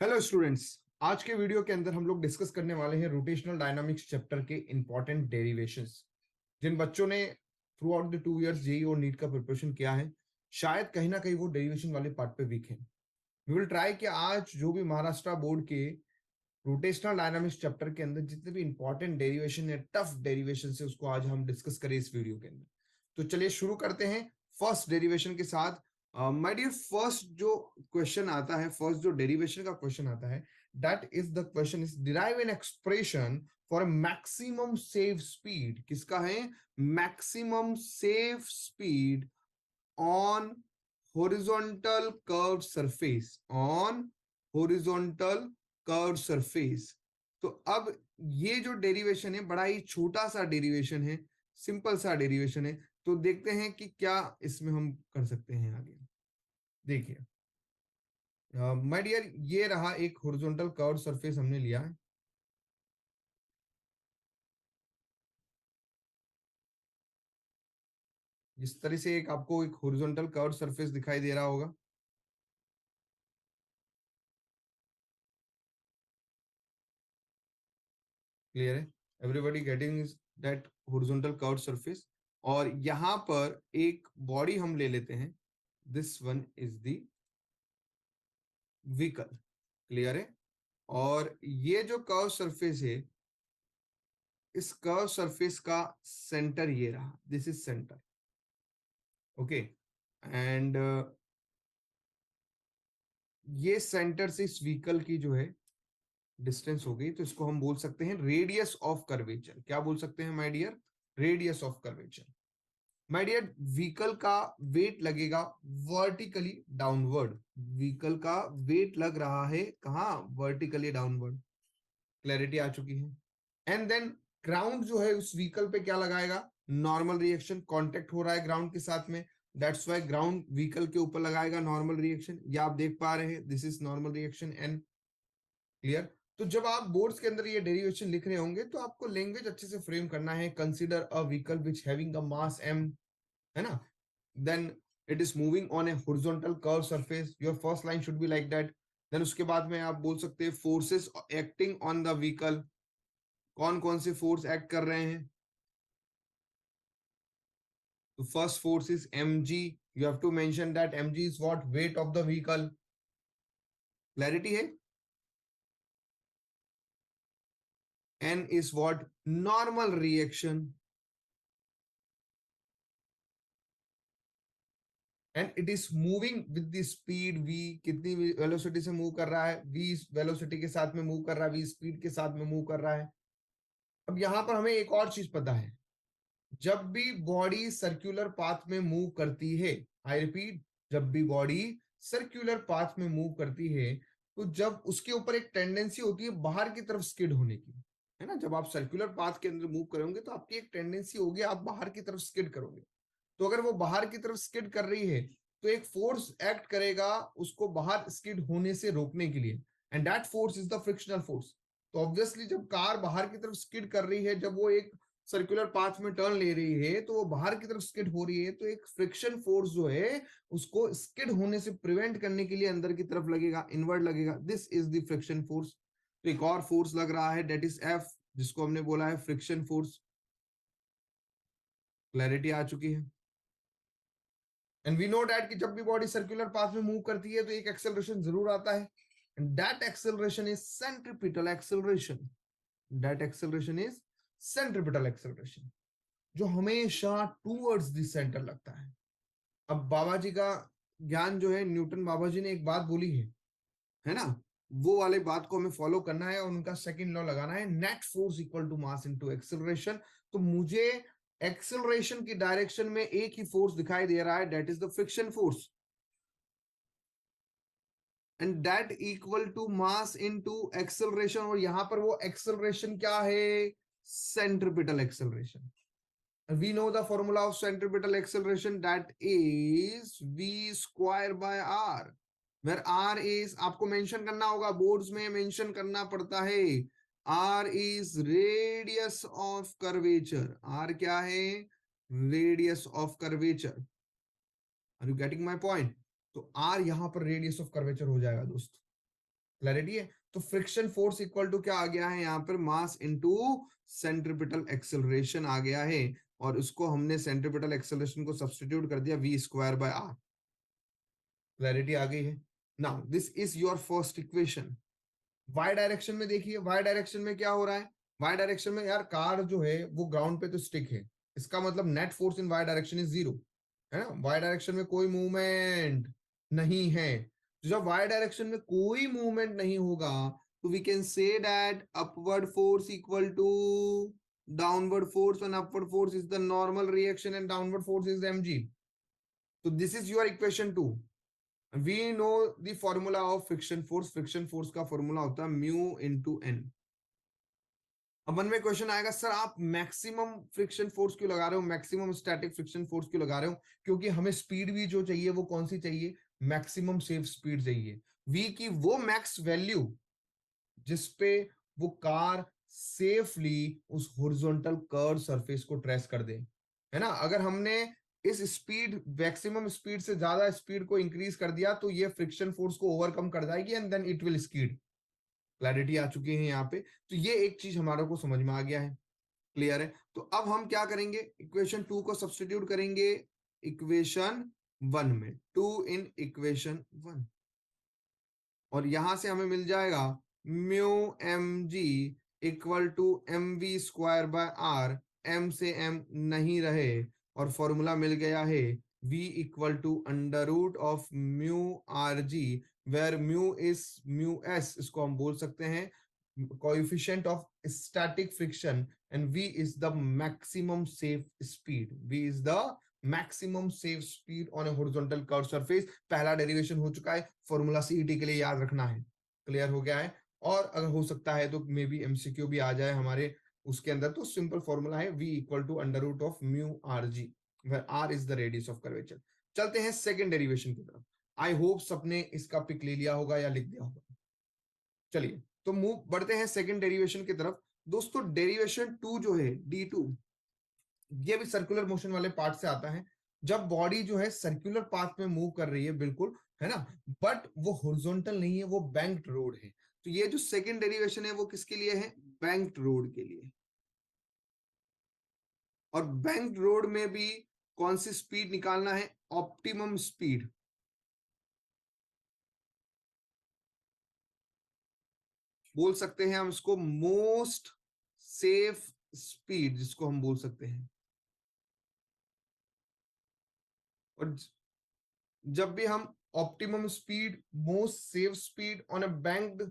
Hello students, आज के video के अंदर हम लोग डिस्कस करने वाले हैं रोटेशनल डायनामिक्स चैप्टर के इंपॉर्टेंट डेरिवेशंस। जिन बच्चों ने throughout the 2 years JEE और नीट का प्रिपरेशन किया है, शायद कहीं ना कहीं वो डेरिवेशन वाले पार्ट पे वीक है। वी विल ट्राई कि आज जो भी महाराष्ट्र बोर्ड के रोटेशनल डायनामिक्स चैप्टर के अंदर जितने भी इंपॉर्टेंट डेरिवेशन है, टफ डेरिवेशन है, उसको आज हम डिस्कस करें इस वीडियो के अंदर। तो चलिए शुरू करते हैं फर्स्ट डेरिवेशन के साथ। माय डियर, फर्स्ट जो क्वेश्चन आता है, फर्स्ट जो डेरिवेशन का क्वेश्चन आता है, that is the question is derive an expression for maximum save speed. किसका है? Maximum save speed on horizontal curved surface, on horizontal curved surface। तो अब ये जो डेरिवेशन है बड़ा ही छोटा सा डेरिवेशन है, सिंपल सा डेरिवेशन है। तो देखते हैं कि क्या इसमें हम कर सकते हैं आगे। देखिए माय डियर, ये रहा एक हॉरिजॉन्टल कर्व्ड सरफेस हमने लिया है। इस तरह से एक आपको एक हॉरिजॉन्टल कर्व्ड सरफेस दिखाई दे रहा होगा। क्लियर है? Everybody getting that horizontal curved surface. और यहां पर एक बॉडी हम ले लेते हैं। This one is the vehicle. Clear है? और ये जो कर्व सरफेस है, इस कर्व सरफेस का सेंटर ये रहा। This is centre. Okay. And ये सेंटर से इस व्हीकल की जो है डिस्टेंस हो गई, तो इसको हम बोल सकते हैं रेडियस ऑफ कर्वेचर। क्या बोल सकते हैं my dear? Radius of curvature. My dear, vehicle का वेट लगेगा वर्टिकली डाउनवर्ड। व्हीकल का वेट लग रहा है कहाँ? Vertically downward. क्लैरिटी आ चुकी है? एंड देन ग्राउंड जो है उस व्हीकल पे क्या लगाएगा? Normal reaction. कांटेक्ट हो रहा है ग्राउंड के साथ में, दैट्स वाई ग्राउंड व्हीकल के ऊपर लगाएगा नॉर्मल रिएक्शन। ये आप देख पा रहे हैं, this is normal reaction and. Clear? तो जब आप बोर्ड्स के अंदर ये डेरिवेशन लिख रहे होंगे तो आपको लैंग्वेज अच्छे से फ्रेम करना है। Consider a vehicle which having a mass m, है ना? Then it is moving on a horizontal curve surface. Your first line should be like that. Then उसके बाद में आप बोल सकते हैं forces acting on the vehicle. कौन कौन से फोर्स एक्ट कर रहे हैं? तो first force is mg। You have to mention that mg is what? Weight of the vehicle. Clarity है? n is what? Normal reaction। And it is moving with the speed v। कितनी velocity से move कर रहा है? v velocity के साथ में move कर रहा है, v स्पीड के साथ में मूव कर रहा है। अब यहां पर हमें एक और चीज पता है, जब भी बॉडी सर्कुलर पाथ में मूव करती है, आई रिपीट, जब भी बॉडी सर्कुलर पाथ में मूव करती है, तो जब उसके ऊपर एक टेंडेंसी होती है बाहर की तरफ स्किड होने की, है ना? जब आप सर्कुलर पाथ के अंदर मूव करोगे तो आपकी एक टेंडेंसी होगी, आप बाहर की तरफ स्किड करोगे। तो अगर वो बाहर की तरफ स्किड कर रही है तो एक फोर्स एक्ट करेगा उसको बाहर स्किड होने से रोकने के लिए, and that force is the frictional force. तो ऑब्वियसली जब कार बाहर की तरफ स्किड कर रही है, जब वो एक सर्कुलर पाथ में टर्न ले रही है, तो वो बाहर की तरफ स्किड हो रही है, तो एक फ्रिक्शन फोर्स जो है उसको स्किड होने से प्रिवेंट करने के लिए अंदर की तरफ लगेगा, इनवर्ड लगेगा। This is the friction force. तो एक और फोर्स लग रहा है, डेट इज एफ, जिसको हमने बोला है फ्रिक्शन फोर्स। क्लैरिटी आ चुकी है? एंड वी नो डैट कि जब भी बॉडी सर्कुलर पाथ में मूव करती है तो एक एक्सेलरेशन जरूर आता है, and that acceleration is centripetal acceleration. That acceleration is centripetal acceleration, जो हमेशा टूवर्ड्स द सेंटर लगता है। अब बाबा जी का ज्ञान जो है, न्यूटन बाबा जी ने एक बात बोली है ना? वो वाले बात को हमें फॉलो करना है और उनका सेकंड लॉ लगाना है, net force equal to mass into acceleration. तो मुझे एक्सेलरेशन की डायरेक्शन में एक ही फोर्स दिखाई दे रहा है, that is the friction force, and that equal to mass into acceleration. और यहां पर वो एक्सेलरेशन क्या है? Centripetal acceleration. We know the formula of centripetal acceleration, that is v square by r, where r is, आपको mention करना होगा, boards में मेंशन करना पड़ता है, r is radius of curvature। r क्या है? radius of curvature। Are you getting my point? तो r यहां पर रेडियस ऑफ कर्वेचर हो जाएगा दोस्त। क्लैरिटी है? तो फ्रिक्शन फोर्स इक्वल टू क्या आ गया है यहाँ पर, मास इनटू सेंट्रीपिटल एक्सेलरेशन आ गया है, और उसको हमने सेंट्रीपिटल एक्सेलरेशन को सब्स्टिट्यूट कर दिया v square by r। Clarity आ गई है? Now this is your first equation. Y direction में देखिए, वाई डायरेक्शन में क्या हो रहा है, वाई डायरेक्शन में यार कार जो है वो ग्राउंड पे तो स्टिक है, इसका मतलब net force in Y direction is zero, है ना? वाई डायरेक्शन में कोई मूवमेंट नहीं है, तो जब वाई डायरेक्शन में कोई मूवमेंट नहीं होगा तो we can say that upward force equal to downward force, and upward force is the normal reaction and downward force is mg। तो this is your equation 2। we know the formula of friction force। friction force का formula होता है mu into an. अब मन में question आएगा, sir आप maximum friction force क्यों लगा रहे हो, मैक्सिमम स्टैटिक फ्रिक्शन फोर्स क्यों लगा रहे हो? क्योंकि हमें स्पीड भी जो चाहिए वो कौन सी चाहिए, मैक्सिमम सेफ स्पीड चाहिए, v की वो मैक्स वैल्यू जिसपे वो कार सेफली उस हॉरिजॉन्टल कर्व सरफेस को ट्रेस कर दे, है ना? अगर हमने इस स्पीड, मैक्सिमम स्पीड से ज्यादा स्पीड को इंक्रीज कर दिया तो ये फ्रिक्शन फोर्स को ओवरकम कर जाएगी and then it will skid. Clarity आ चुकी है यहाँ पे? तो ये एक चीज हमारे को समझ में आ गया है, क्लियर है? तो अब हम क्या करेंगे, इक्वेशन 2 को सब्स्टिट्यूट करेंगे इक्वेशन 1 में, 2 इन इक्वेशन 1, और यहां से हमें मिल जाएगा mu m ji equal to m we square by are, M से एम नहीं रहे और फॉर्मूला मिल गया है v equal to under root of mu r g, where mu is mu s, इसको हम बोल सकते हैं coefficient of static friction, and v is the maximum safe speed, v is the maximum safe speed on a horizontal curve surface. पहला derivation हो चुका है, formula CET के लिए याद रखना है, क्लियर हो गया है? और अगर हो सकता है तो मे बी एमसीक्यू भी आ जाए हमारे उसके अंदर, तो सिंपल फॉर्मूला है v equal to under root of mu r g, where r is the radius of curvature. चलते हैं सेकंड डेरिवेशन की तरफ। आई होप सबने इसका पिक ले लिया होगा या लिख दिया होगा। चलिए तो मूव बढ़ते हैं सेकंड डेरिवेशन की तरफ। दोस्तों डेरिवेशन 2 जो है d2, ये भी सर्कुलर मोशन वाले पार्ट से आता है, जब बॉडी जो है सर्कुलर पाथ में मूव कर रही है, बिल्कुल, है ना? बट वो हॉरिजॉन्टल नहीं है, वो बैंक्ड रोड है। तो ये जो सेकंड डेरिवेशन है वो किसके लिए है, बैंक्ड रोड के लिए। और बैंक्ड रोड में भी कौन सी स्पीड निकालना है, ऑप्टिमम स्पीड, बोल सकते हैं हम इसको मोस्ट सेफ स्पीड, जिसको हम बोल सकते हैं। और जब भी हम optimum speed, most safe speed on a banked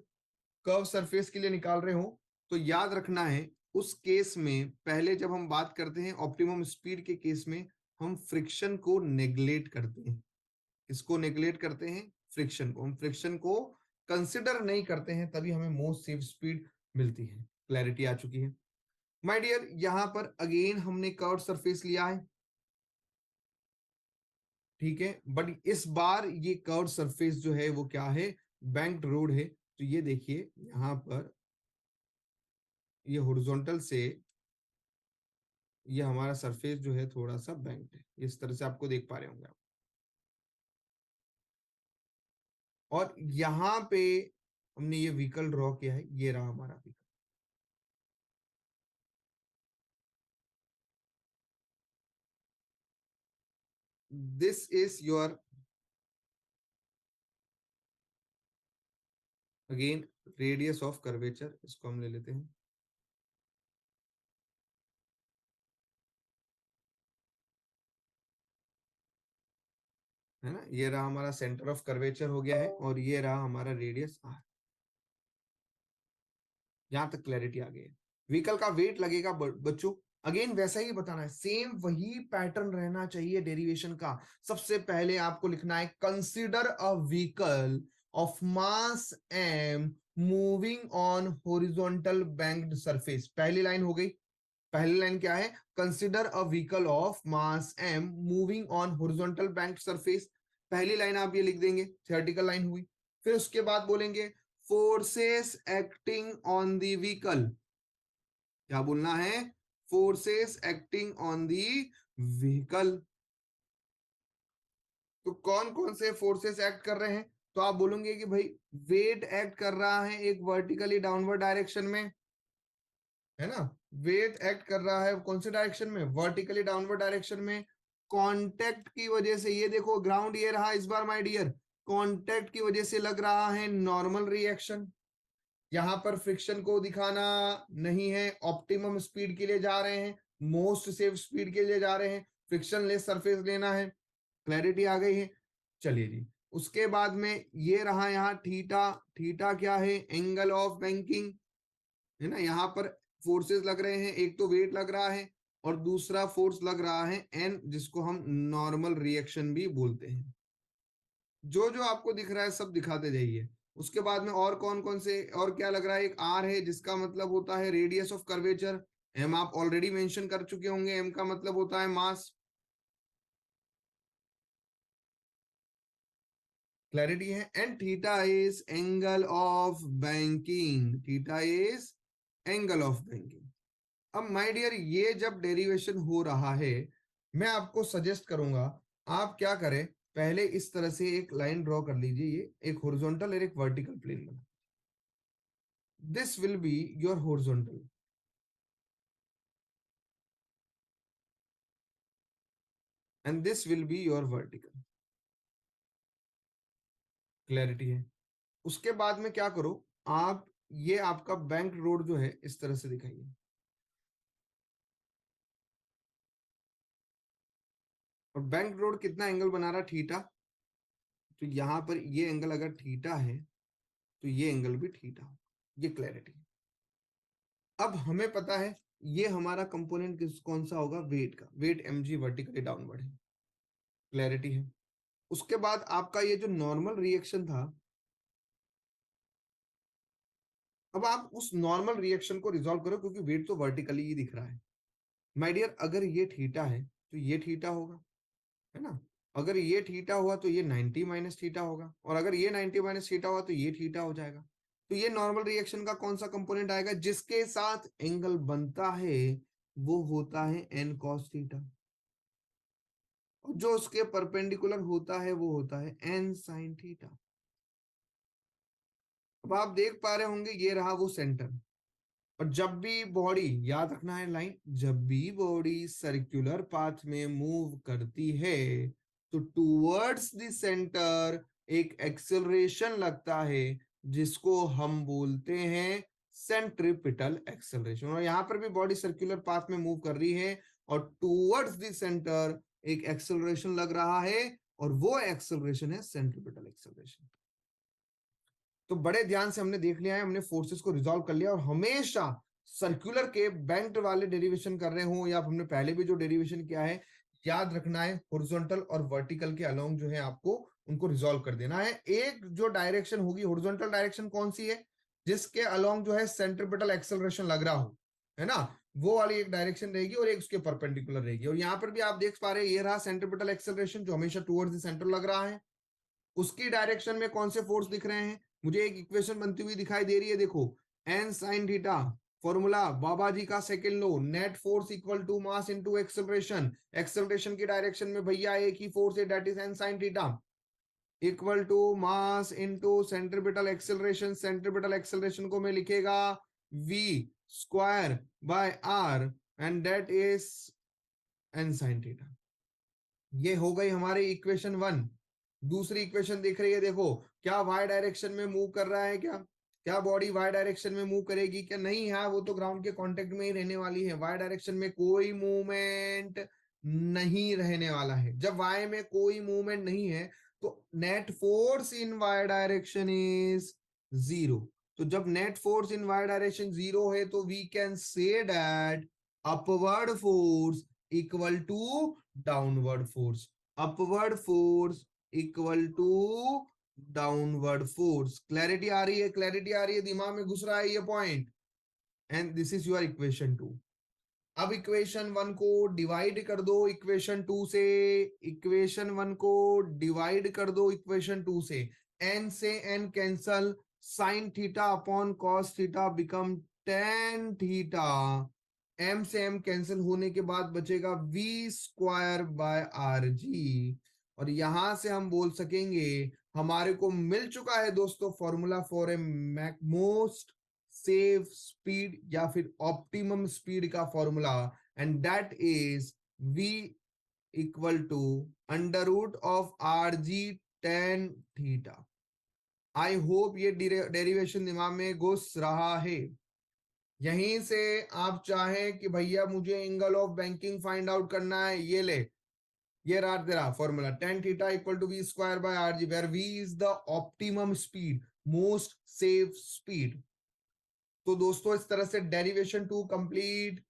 curve surface के लिए निकाल रहे हो, तो याद रखना है उस केस में पहले जब हम बात करते हैं ऑप्टिमम स्पीड के केस में, हम फ्रिक्शन को नेग्लेक्ट करते हैं। इसको नेग्लेक्ट करते हैं, फ्रिक्शन को, हम फ्रिक्शन को कंसिडर नहीं करते हैं, तभी हमें मोस्ट सेफ स्पीड मिलती है। क्लैरिटी आ चुकी है माय डियर? यहां पर अगेन हमने कर्व सरफेस लिया है, ठीक है, बट इस बार ये कर्व सरफेस जो है वो क्या है, बैंक्ड रोड है। तो ये देखिए यहां पर ये हॉरिजॉन्टल से ये हमारा सरफेस जो है थोड़ा सा बैंक्ड है, इस तरह से आपको देख पा रहे होंगे आप। और यहाँ पे हमने ये व्हीकल ड्रॉ किया है, ये रहा हमारा vehicle. This is your again radius of curvature, इसको हम ले लेते हैं, है ना? ये रहा हमारा सेंटर ऑफ कर्वेचर हो गया है, और ये रहा हमारा रेडियस आर। यहां तक क्लैरिटी आ गई है? व्हीकल का वेट लगेगा बच्चों, अगेन वैसा ही बताना है, सेम वही पैटर्न रहना चाहिए डेरिवेशन का। सबसे पहले आपको लिखना है consider a vehicle of mass am moving on horizontal banked surface. पहली लाइन हो गई। पहली लाइन क्या है, consider a vehicle of mass am moving on horizontal banked surface. पहली लाइन आप ये लिख देंगे, थियोरेटिकल लाइन हुई। फिर उसके बाद बोलेंगे forces acting on the vehicle. क्या बोलना है, forces acting on the vehicle. तो कौन कौन से फोर्सेस एक्ट कर रहे हैं, तो आप बोलोगे कि भाई वेट एक्ट कर रहा है एक वर्टिकली डाउनवर्ड डायरेक्शन में, है ना, वेट एक्ट कर रहा है कौन से डायरेक्शन में, वर्टिकली डाउनवर्ड डायरेक्शन में। कांटेक्ट की वजह से, ये देखो ग्राउंड ये रहा इस बार माय डियर, कांटेक्ट की वजह से लग रहा है नॉर्मल रिएक्शन। यहां पर फ्रिक्शन को दिखाना नहीं है, ऑप्टिमम स्पीड के लिए जा रहे हैं, मोस्ट सेफ स्पीड के लिए जा रहे हैं, फ्रिक्शन लेस सरफेस लेना है। क्लैरिटी आ गई है। चलिए जी, उसके बाद में ये रहा यहाँ थीटा। थीटा क्या है, एंगल ऑफ बैंकिंग, है ना। यहाँ पर फोर्सेस लग रहे हैं, एक तो वेट लग रहा है और दूसरा फोर्स लग रहा है एन, जिसको हम नॉर्मल रिएक्शन भी बोलते हैं। जो जो आपको दिख रहा है सब दिखाते जाइए। उसके बाद में और कौन कौन से, और क्या लग रहा है, एक आर है जिसका मतलब होता है रेडियस ऑफ कर्वेचर। एम आप ऑलरेडी मेंशन कर चुके होंगे, एम का मतलब होता है मास। क्लैरिटी है। And theta is angle of banking, theta is angle of banking. अब माय डियर, ये जब डेरिवेशन हो रहा है, मैं आपको सजेस्ट करूंगा आप क्या करें, पहले इस तरह से एक लाइन ड्रॉ कर लीजिए, ये एक हॉरिजॉन्टल और एक वर्टिकल प्लेन बना। This will be your horizontal and this will be your vertical. Clarity है। उसके बाद में क्या करो आप, ये आपका बैंक रोड जो है इस तरह से दिखाइए। और बैंक रोड कितना एंगल बना रहा, थीटा। तो यहां पर ये एंगल अगर थीटा है तो ये एंगल भी थीटा हो। ये क्लैरिटी। अब हमें पता है ये हमारा कंपोनेंट कौन सा होगा, वेट का, वेट mg वर्टिकली डाउनवर्ड है। क्लैरिटी है। उसके बाद आपका ये जो नॉर्मल रिएक्शन था, अब आप उस नॉर्मल रिएक्शन को रिजॉल्व करो, क्योंकि वेट तो वर्टिकली ही दिख रहा है। माय डियर, अगर ये थीटा है तो ये थीटा होगा, है ना। अगर ये थीटा हुआ तो ये 90 माइनस थीटा होगा, और अगर ये 90 माइनस थीटा हुआ तो ये थीटा हो जाएगा। तो ये नॉर्मल रिएक्शन का कौन सा कंपोनेंट आएगा, जिसके साथ एंगल बनता है वो होता है एन कॉस थीटा, और जो उसके परपेंडिकुलर होता है वो होता है एन साइन थीटा। अब आप देख पा रहे होंगे ये रहा वो सेंटर। और जब भी बॉडी, याद रखना है लाइन, जब भी बॉडी सर्कुलर पाथ में मूव करती है तो टूवर्ड्स द सेंटर एक एक्सेलरेशन लगता है, जिसको हम बोलते हैं सेंट्रीपिटल एक्सेलरेशन। और यहां पर भी बॉडी सर्कुलर पाथ में मूव कर रही है और टूवर्ड्स द सेंटर एक एक्सेलरेशन लग रहा है, और वो एक्सेलरेशन है सेंट्रीपिटल एक्सेलरेशन। तो बड़े ध्यान से हमने देख लिया है, हमने फोर्सेस को रिजॉल्व कर लिया। और हमेशा सर्कुलर के बैंक्ड वाले डेरिवेशन कर रहे हो या हमने पहले भी जो डेरिवेशन किया है, याद रखना है हॉरिजॉन्टल और वर्टिकल के अलोंग जो है आपको उनको रिजॉल्व कर देना है। एक जो डायरेक्शन होगी हॉरिजॉन्टल डायरेक्शन कौन सी है, जिसके अलोंग जो है सेंट्रीपिटल एक्सेलरेशन लग रहा हो, है ना, वो वाली एक डायरेक्शन रहेगी और एक उसके परपेंडिकुलर रहेगी। और यहाँ पर भी आप देख पा रहे हैं ये रहा सेंट्रीपिटल एक्सेलरेशन जो हमेशा टुवर्ड्स द सेंटर लग रहा है। उसकी डायरेक्शन में कौन से फोर्स दिख रहे हैं, मुझे एक इक्वेशन बनती हुई दिखाई दे रही है, देखो एन साइन थीटा, फॉर्मूला बाबा जी का सेकंड लो, net force equal to mass into acceleration. Acceleration की डायरेक्शन में भैया एक ही फोर्स है, that is n sine theta, equal to mass into centripetal acceleration. Centripetal acceleration को मैं लिखेगा v square by r, and that is n sine theta. ये हो गई हमारी इक्वेशन 1। दूसरी इक्वेशन दिख रही है, देखो क्या वाई डायरेक्शन में मूव कर रहा है, क्या क्या बॉडी वाई डायरेक्शन में मूव करेगी, क्या नहीं है, वो तो ग्राउंड के कांटेक्ट में ही रहने वाली है। वाई डायरेक्शन में कोई मूवमेंट नहीं रहने वाला है। जब वाई में कोई मूवमेंट नहीं है तो net force in Y direction is 0। तो जब net force in Y direction 0 है तो we can say that upward force equal to downward force. Upward force equal to downward force. Clarity आ रही है, क्लैरिटी आ रही है, दिमाग में घुस रहा है ये point. And this is your equation 2। अब इक्वेशन 1 को डिवाइड कर दो इक्वेशन 2 से, इक्वेशन 1 को डिवाइड कर दो इक्वेशन 2 से, एन से n cancel, sine theta upon cos theta become tan theta, m से एम कैंसिल होने के बाद बचेगा v square by are g. और यहां से हम बोल सकेंगे हमारे को मिल चुका है दोस्तों formula for a most safe speed या फिर ऑप्टिमम स्पीड का formula, and that is v equal to under root of are g tan theta. I hope ये डेरिवेशन दिमाग में घुस रहा है। यहीं से आप चाहें कि भैया मुझे angle of banking find out करना है, ये ले, ये रहा तेरा formula, tan theta equal to v square by are g, where v is the optimum speed, most safe speed. तो दोस्तों इस तरह से डेरिवेशन टू कंप्लीट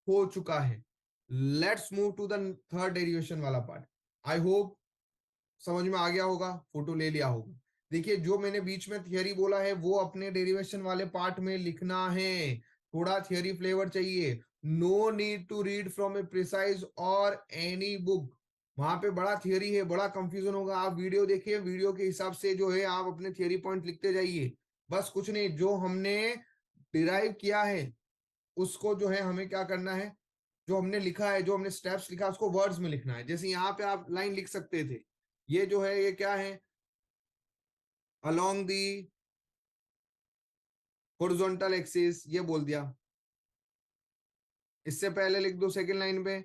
हो चुका है। Let's move to the third derivation वाला पार्ट। आई होप समझ में आ गया होगा, फोटो ले लिया होगा। देखिए जो मैंने बीच में थियरी बोला है वो अपने डेरिवेशन वाले पार्ट में लिखना है, थोड़ा थियरी फ्लेवर चाहिए। No need to read from a precise और एनी बुक, वहां पे बड़ा थियरी है, बड़ा कंफ्यूजन होगा। आप वीडियो देखिए, वीडियो के हिसाब से जो है आप अपने थियरी पॉइंट लिखते जाइए। बस कुछ नहीं, जो हमने डिराइव किया है उसको जो है हमें क्या करना है, जो हमने लिखा है, जो हमने स्टेप्स लिखा है उसको वर्ड्स में लिखना है। जैसे यहाँ पे आप लाइन लिख सकते थे, ये जो है ये क्या है, along the horizontal axis, ये बोल दिया। इससे पहले लिख दो सेकंड लाइन पे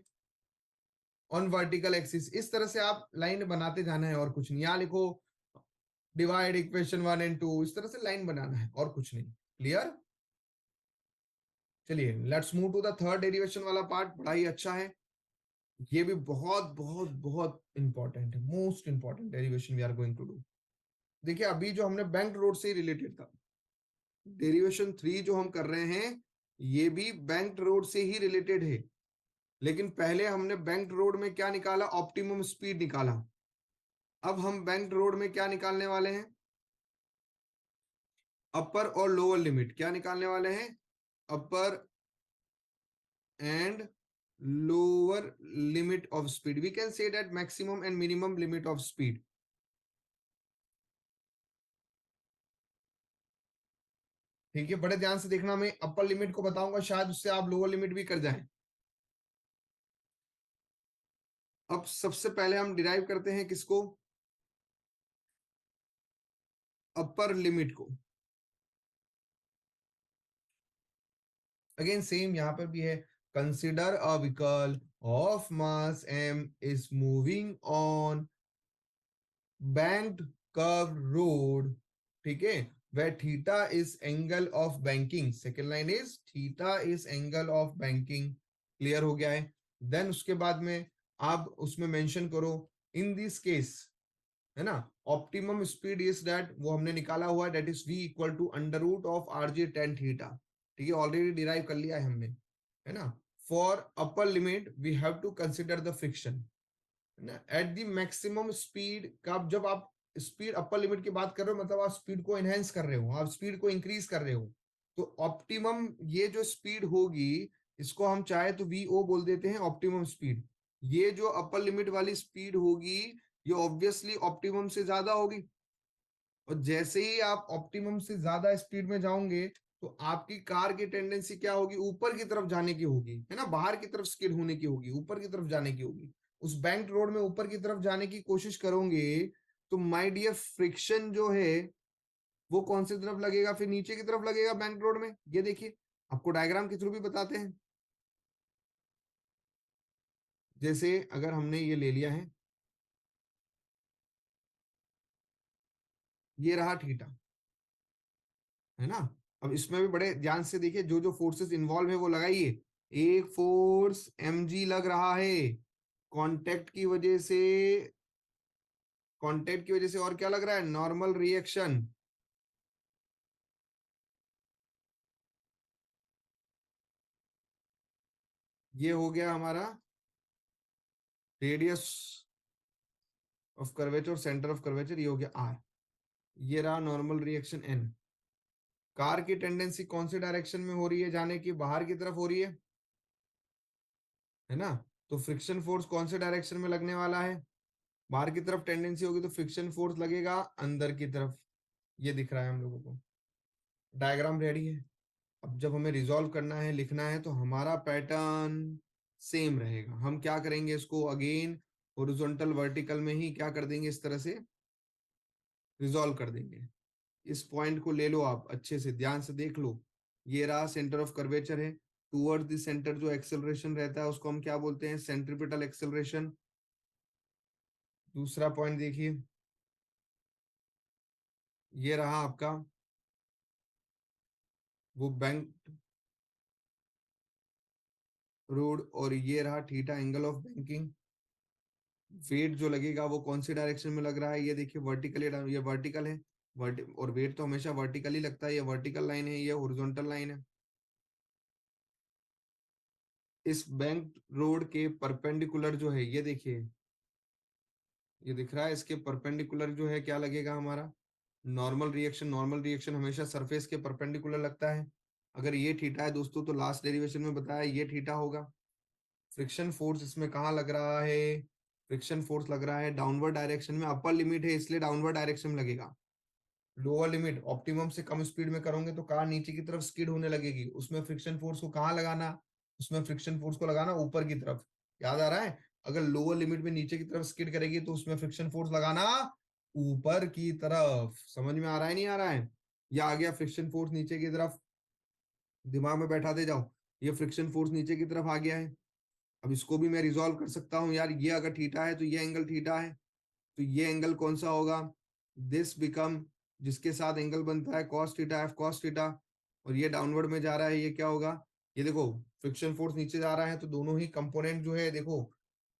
ऑन वर्टिकल एक्सिस। इस तरह से आप लाइन बनाते जाना है और कुछ नहीं। यहाँ लिखो डिवाइड इक्वेशन 1 एंड 2, इस तरह से लाइन बनाना है और कुछ नहीं। क्लियर? चलिए let's move to the third derivation वाला पार्ट, बड़ा ही अच्छा है। ये भी बहुत बहुत बहुत इंपॉर्टेंट है, most important derivation we are going to do. देखिए अभी जो हमने बैंक रोड से रिलेटेड था, डेरिवेशन 3 जो हम कर रहे हैं ये भी बैंक रोड से ही रिलेटेड है। लेकिन पहले हमने बैंक रोड में क्या निकाला, ऑप्टिमम स्पीड निकाला। अब हम बैंक रोड में क्या निकालने वाले हैं, अपर और लोअर लिमिट क्या निकालने वाले हैं, upper and lower limit of speed. We can say that maximum and minimum limit of speed. ठीक है, बड़े ध्यान से देखना, मैं अपर लिमिट को बताऊंगा, शायद उससे आप लोअर लिमिट भी कर जाएं। अब सबसे पहले हम डिराइव करते हैं किसको, अपर लिमिट को। अगेन सेम यहां पर भी है, consider a vehicle of mass m is moving on banked curved road, ठीक है, where theta is angle of banking, second line is theta is angle of banking। Clear हो गया है? देन उसके बाद में आप उसमें मेंशन करो इन दिस केस, है ना, ऑप्टिमम स्पीड इज दैट, वो हमने निकाला हुआ है, that is v equal to under root of r g tan theta. ठीक है, ऑलरेडी डिराइव कर लिया है हमने, है ना। For upper limit we have to consider the friction at the maximum speed का। जब आप स्पीड अपर लिमिट की बात कर रहे हो मतलब आप स्पीड को एनहेंस कर रहे हो, आप स्पीड को इंक्रीज कर रहे हो। तो ऑप्टिमम ये जो स्पीड होगी इसको हम चाहे तो वी ओ बोल देते हैं, ऑप्टिमम स्पीड। ये जो अपर लिमिट वाली स्पीड होगी ये ऑब्वियसली ऑप्टिमम से ज्यादा होगी, और जैसे ही आप ऑप्टिमम से ज्यादा स्पीड में जाओगे तो आपकी कार की टेंडेंसी क्या होगी, ऊपर की तरफ जाने की होगी, है ना, बाहर की तरफ स्किड होने की होगी, ऊपर की तरफ जाने की होगी। उस बैंक रोड में ऊपर की तरफ जाने की कोशिश करोगे तो माय डियर फ्रिक्शन जो है वो कौन सी तरफ लगेगा, फिर नीचे की तरफ लगेगा बैंक रोड में। ये देखिए आपको डायग्राम के थ्रू भी बताते हैं। जैसे अगर हमने ये ले लिया है, ये रहा थीटा, है ना। अब इसमें भी बड़े ध्यान से देखिए, जो जो फोर्सेस इन्वॉल्व है वो लगाइए। एक फोर्स mg लग रहा है कांटेक्ट की वजह से, कांटेक्ट की वजह से, और क्या लग रहा है, नॉर्मल रिएक्शन। ये हो गया हमारा radius of curvature, centre of curvature, ये हो गया r। ये रहा नॉर्मल रिएक्शन n। कार की टेंडेंसी कौन से डायरेक्शन में हो रही है जाने की, बाहर की तरफ हो रही है ना। तो फ्रिक्शन फोर्स कौन से डायरेक्शन में लगने वाला है, बाहर की तरफ टेंडेंसी होगी तो फ्रिक्शन फोर्स लगेगा अंदर की तरफ। ये दिख रहा है हम लोगों को, डायग्राम रेडी है। अब जब हमें रिजॉल्व करना है, लिखना है, तो हमारा पैटर्न सेम रहेगा। हम क्या करेंगे, इसको अगेन हॉरिजॉन्टल वर्टिकल में ही क्या कर देंगे, इस तरह से रिजॉल्व कर देंगे। इस पॉइंट को ले लो, आप अच्छे से ध्यान से देख लो। ये रहा सेंटर ऑफ कर्वेचर है, टूवर्ड द सेंटर जो एक्सेलरेशन रहता है उसको हम क्या बोलते हैं, सेंट्रीपिटल एक्सेलरेशन। दूसरा पॉइंट देखिए, ये रहा आपका वो बैंक रोड, और ये रहा theta angle of banking. Weight जो लगेगा वो कौन सी डायरेक्शन में लग रहा है, ये देखिए वर्टिकल, ये वर्टिकल है। और वेट तो हमेशा वर्टिकल ही लगता है, ये वर्टिकल लाइन है, ये हॉरिजॉन्टल लाइन है। इस बैंक रोड के परपेंडिकुलर जो है, ये देखिए, ये दिख रहा है, इसके परपेंडिकुलर जो है क्या लगेगा हमारा, नॉर्मल रिएक्शन। नॉर्मल रिएक्शन हमेशा सरफेस के परपेंडिकुलर लगता है। अगर ये थीटा है दोस्तों, तो लास्ट डेरिवेशन में बताया ये थीटा होगा। फ्रिक्शन फोर्स इसमें कहाँ लग रहा है, फ्रिक्शन फोर्स लग रहा है डाउनवर्ड डायरेक्शन में। अपर लिमिट है इसलिए डाउनवर्ड डायरेक्शन में लगेगा। लोअर लिमिट ऑप्टिमम से कम स्पीड में करोगे तो कार नीचे की तरफ स्किड होने लगेगी, उसमें फ्रिक्शन फोर्स को कहाँ लगाना, उसमें फ्रिक्शन फोर्स को लगाना ऊपर की तरफ। याद आ रहा है, अगर लोअर लिमिट में नीचे की तरफ स्किड करेगी तो उसमें फ्रिक्शन फोर्स लगाना ऊपर की तरफ। समझ में आ रहा है नहीं आ रहा है, या आ गया फ्रिक्शन फोर्स नीचे की तरफ, दिमाग में बैठाते जाओ। ये फ्रिक्शन फोर्स नीचे की तरफ आ गया है। अब इसको भी मैं रिजॉल्व कर सकता हूँ यार, ये अगर थीटा है तो ये एंगल थीटा है, तो ये एंगल कौन सा होगा, दिस बिकम, जिसके साथ एंगल बनता है cos theta F cos theta, और ये डाउनवर्ड में जा रहा है, ये क्या होगा, ये देखो फ्रिक्शन फोर्स नीचे जा रहा है तो दोनों ही कंपोनेंट जो है देखो,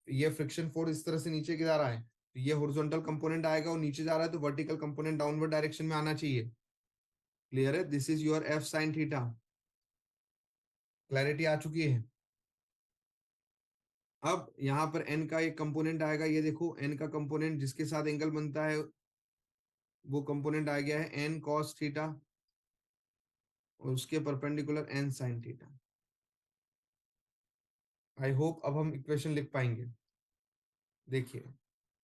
ये फ्रिक्शन फोर्स इस तरह से नीचे की जा रहा है, तो ये हॉरिजॉन्टल कंपोनेंट आएगा, और नीचे जा रहा है तो वर्टिकल कंपोनेंट डाउनवर्ड डायरेक्शन में आना चाहिए। क्लियर है, this is your F sine theta. Clarity आ चुकी है। अब यहाँ पर एन का एक कंपोनेंट आएगा, ये देखो एन का कंपोनेंट जिसके साथ एंगल बनता है वो कंपोनेंट आ गया है एन कॉस थीटा, और उसके perpendicular n sine theta. I hope अब हम इक्वेशन लिख पाएंगे। देखिए,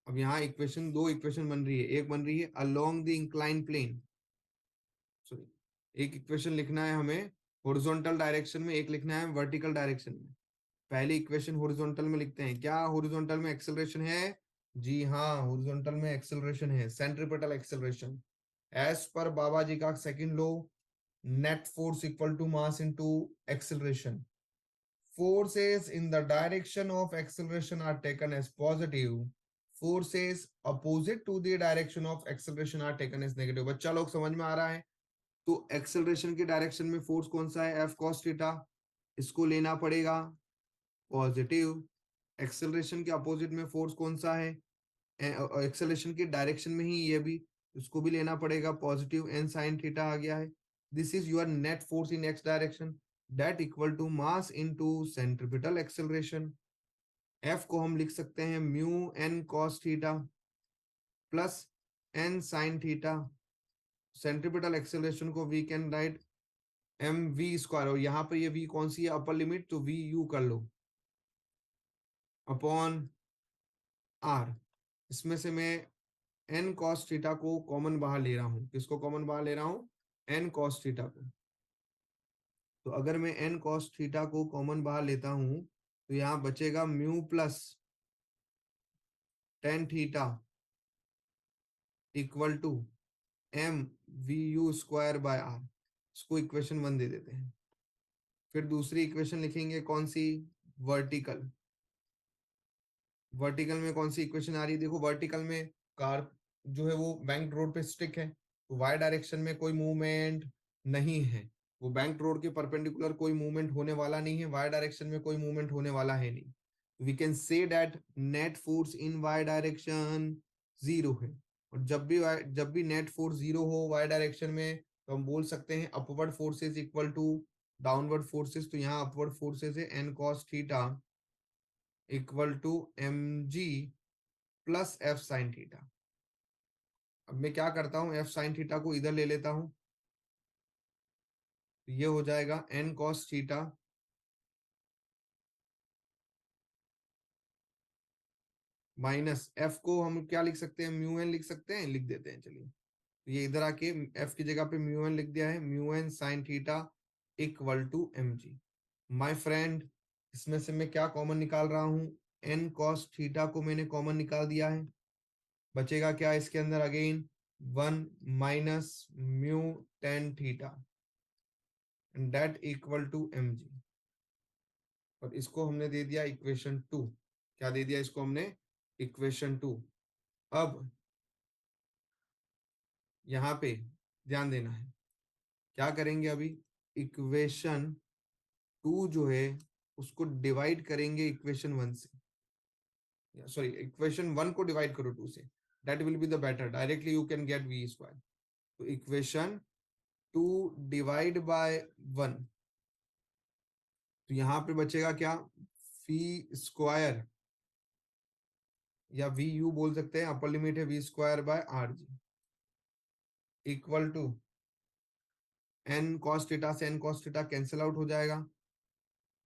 अब यहाँ इक्वेशन, दो इक्वेशन बन रही है, एक बन रही है along the incline plane, sorry, एक इक्वेशन लिखना है हमें हॉरिजॉन्टल डायरेक्शन में, एक लिखना है वर्टिकल डायरेक्शन में। पहली इक्वेशन हॉरिजॉन्टल में लिखते हैं, क्या हॉरिजॉन्टल में एक्सेलरेशन है, जी हाँ हॉरिजॉन्टल में एक्सेलरेशन है, सेंट्रीपिटल एक्सेलरेशन। एज पर बाबा जी का second law, net force equal to mass into acceleration. Forces in the direction of acceleration are taken as positive. Forces opposite to the direction of acceleration are taken as negative. बच्चा लोग समझ में आ रहा है, तो एक्सेलरेशन के direction में force कौन सा है, एफ कॉस थीटा, इसको लेना पड़ेगा पॉजिटिव। एक्सेलरेशन के अपोजिट में फोर्स कौन सा है, एक्सेलरेशन के डायरेक्शन में ही ये भी, इसको भी लेना पड़ेगा पॉजिटिव, एन साइन थीटा आ गया है। This is your net force in X direction, that equal to mass into centripetal acceleration. F को हम लिख सकते हैं mu N cos theta plus N sine theta. Centripetal acceleration को we can write M we square, और यहाँ पर ये वी कौन सी है, अपर लिमिट, तो वी यू कर लो अपॉन आर। इसमें से मैं एन कॉस थीटा को कॉमन बाहर ले रहा हूं, किसको कॉमन बाहर ले रहा हूं, एन कॉस थीटा को। तो अगर मैं एन कॉस थीटा को कॉमन बाहर लेता हूं तो यहाँ बचेगा mu plus tan theta equal to m v u square by r. इसको इक्वेशन 1 दे देते हैं। फिर दूसरी इक्वेशन लिखेंगे कौन सी, वर्टिकल। वर्टिकल में कौन सी इक्वेशन आ रही है, देखो वर्टिकल में कार जो है वो बैंक रोड पे स्टिक है, तो वाई डायरेक्शन में कोई मूवमेंट नहीं है, वो बैंक रोड के परपेंडिकुलर कोई मूवमेंट होने वाला नहीं है, वाई डायरेक्शन में कोई मूवमेंट होने वाला है नहीं। We can say that net force in Y direction zero है, और जब भी नेट फोर्स जीरो हो वाई डायरेक्शन में, तो हम बोल सकते हैं upward forces equal to downward forces. तो यहाँ अपवर्ड फोर्सेस है n cos theta equal to m g plus f sine theta. अब मैं क्या करता हूँ, एफ साइन थीटा को इधर ले लेता हूँ, तो ये हो जाएगा n cos theta minus f को हम क्या लिख सकते हैं, म्यू एन लिख सकते हैं, लिख देते हैं चलिए। तो ये इधर आके एफ की जगह पे म्यू एन लिख दिया है, mu n sine theta equal to m g. My friend, इसमें से मैं क्या कॉमन निकाल रहा हूँ, एन कॉस थीटा को मैंने कॉमन निकाल दिया है, बचेगा क्या इसके अंदर, again 1 minus mu tan theta and that equal to mg। और इसको हमने दे दिया इक्वेशन 2। क्या दे दिया इसको हमने? इक्वेशन 2। अब यहाँ पे ध्यान देना है, क्या करेंगे अभी? इक्वेशन 2 जो है उसको डिवाइड करेंगे इक्वेशन 1 से, सॉरी इक्वेशन 1 को डिवाइड करो 2 से, that will be the better, directly you can get v square. तो इक्वेशन 2 डिवाइड बाय 1, तो यहाँ पे बचेगा क्या? v स्क्वायर या वी यू बोल सकते हैं, अपर लिमिट है v square by are G equal to N cos theta से N cos theta cancel out हो जाएगा,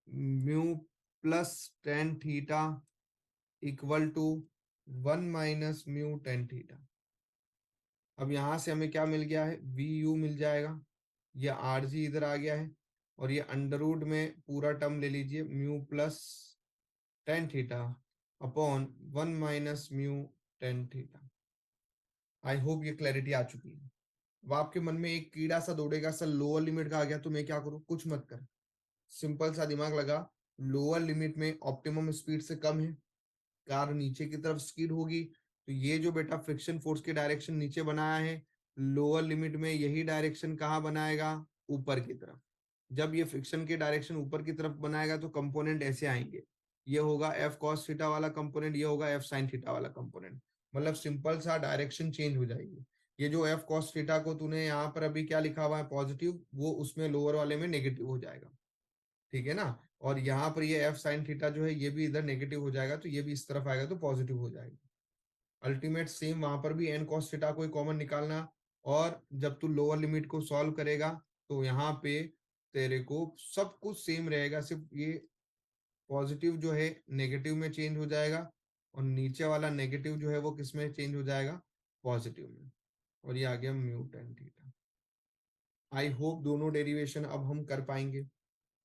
mu plus tan theta equal to 1 minus mu tan theta. अब यहां से हमें क्या मिल गया है? वी यू मिल जाएगा, ये आर जी इधर आ गया है, और ये अंडर रूट में पूरा टर्म ले लीजिए, mu plus tan theta upon 1 minus mu tan theta. I hope ये क्लैरिटी आ चुकी है। अब आपके मन में एक कीड़ा सा दौड़ेगा, सर लोअर लिमिट का आ गया तो मैं क्या करूं? कुछ मत कर, सिंपल सा दिमाग लगा, लोअर लिमिट में ऑप्टिमम स्पीड से कम है, कार नीचे की तरफ स्किड होगी, तो ये जो बेटा फ्रिक्शन फोर्स के डायरेक्शन नीचे बनाया है, लोअर लिमिट में यही डायरेक्शन कहाँ बनाएगा? ऊपर की तरफ। जब ये फ्रिक्शन के डायरेक्शन ऊपर की तरफ बनाएगा तो कंपोनेंट ऐसे आएंगे, ये होगा एफ कॉस थीटा वाला कंपोनेंट, ये होगा एफ साइन थीटा वाला कंपोनेंट, मतलब सिंपल सा डायरेक्शन चेंज हो जाएगी। ये जो एफ कॉस थीटा को तूने यहाँ पर अभी क्या लिखा हुआ है पॉजिटिव, वो उसमें लोअर वाले में नेगेटिव हो जाएगा, ठीक है ना? और यहाँ पर ये एफ साइन थीटा जो है ये भी इधर नेगेटिव हो जाएगा, तो ये भी इस तरफ आएगा तो पॉजिटिव हो जाएगा। अल्टीमेट सेम वहां पर भी एन कॉस थीटा को कॉमन निकालना, और जब तू लोअर लिमिट को सॉल्व करेगा तो यहाँ पे तेरे को सब कुछ सेम रहेगा, सिर्फ ये पॉजिटिव जो है नेगेटिव में चेंज हो जाएगा, और नीचे वाला नेगेटिव जो है वो किस में चेंज हो जाएगा? पॉजिटिव में। और ये आ गया mu tan theta. I hope दोनों डेरिवेशन अब हम कर पाएंगे,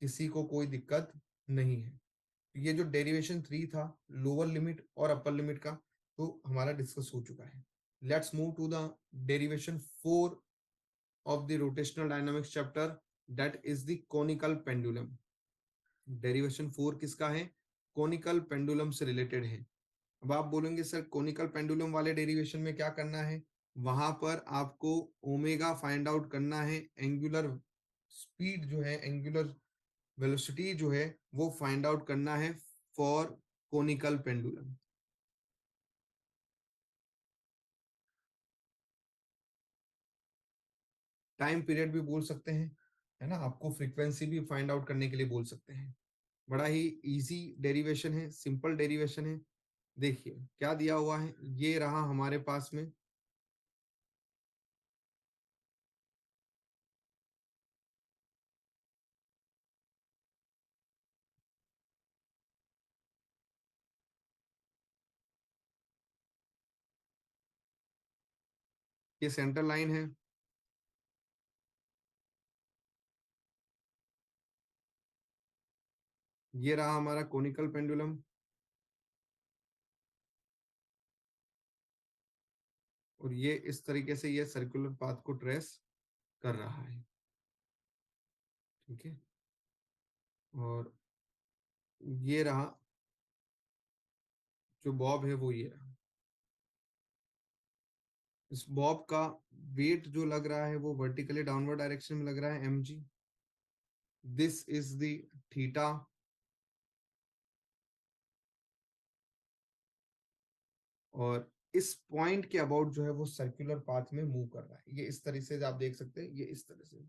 किसी को कोई दिक्कत नहीं है। ये जो डेरिवेशन 3 था, लोअर लिमिट और अपर लिमिट का, तो हमारा डिस्कस हो चुका है। Let's move to the derivation 4 of the rotational dynamics chapter, that is the conical pendulum. Derivation 4 किसका है? कोनिकल पेंडुलम से रिलेटेड है। अब आप बोलेंगे सर कोनिकल पेंडुलम वाले डेरिवेशन में क्या करना है? वहां पर आपको ओमेगा फाइंड आउट करना है, एंगुलर स्पीड जो है, एंगुलर वेलोसिटी जो है वो फाइंड आउट करना है for conical pendulum. Time period भी बोल सकते हैं, है ना? आपको फ्रीक्वेंसी भी फाइंड आउट करने के लिए बोल सकते हैं। बड़ा ही इजी डेरिवेशन है, सिंपल डेरिवेशन है। देखिए क्या दिया हुआ है, ये रहा हमारे पास में, ये सेंटर लाइन है, ये रहा हमारा कोनिकल पेंडुलम, और ये इस तरीके से ये सर्कुलर पाथ को ट्रेस कर रहा है, ठीक है? और ये रहा जो बॉब है वो ये रहा। इस बॉब का वेट जो लग रहा है वो वर्टिकली डाउनवर्ड डायरेक्शन में लग रहा है mg। This is the theta, और इस पॉइंट के अबाउट जो है वो सर्कुलर पाथ में मूव कर रहा है। ये इस तरह से आप देख सकते हैं, ये इस तरह से।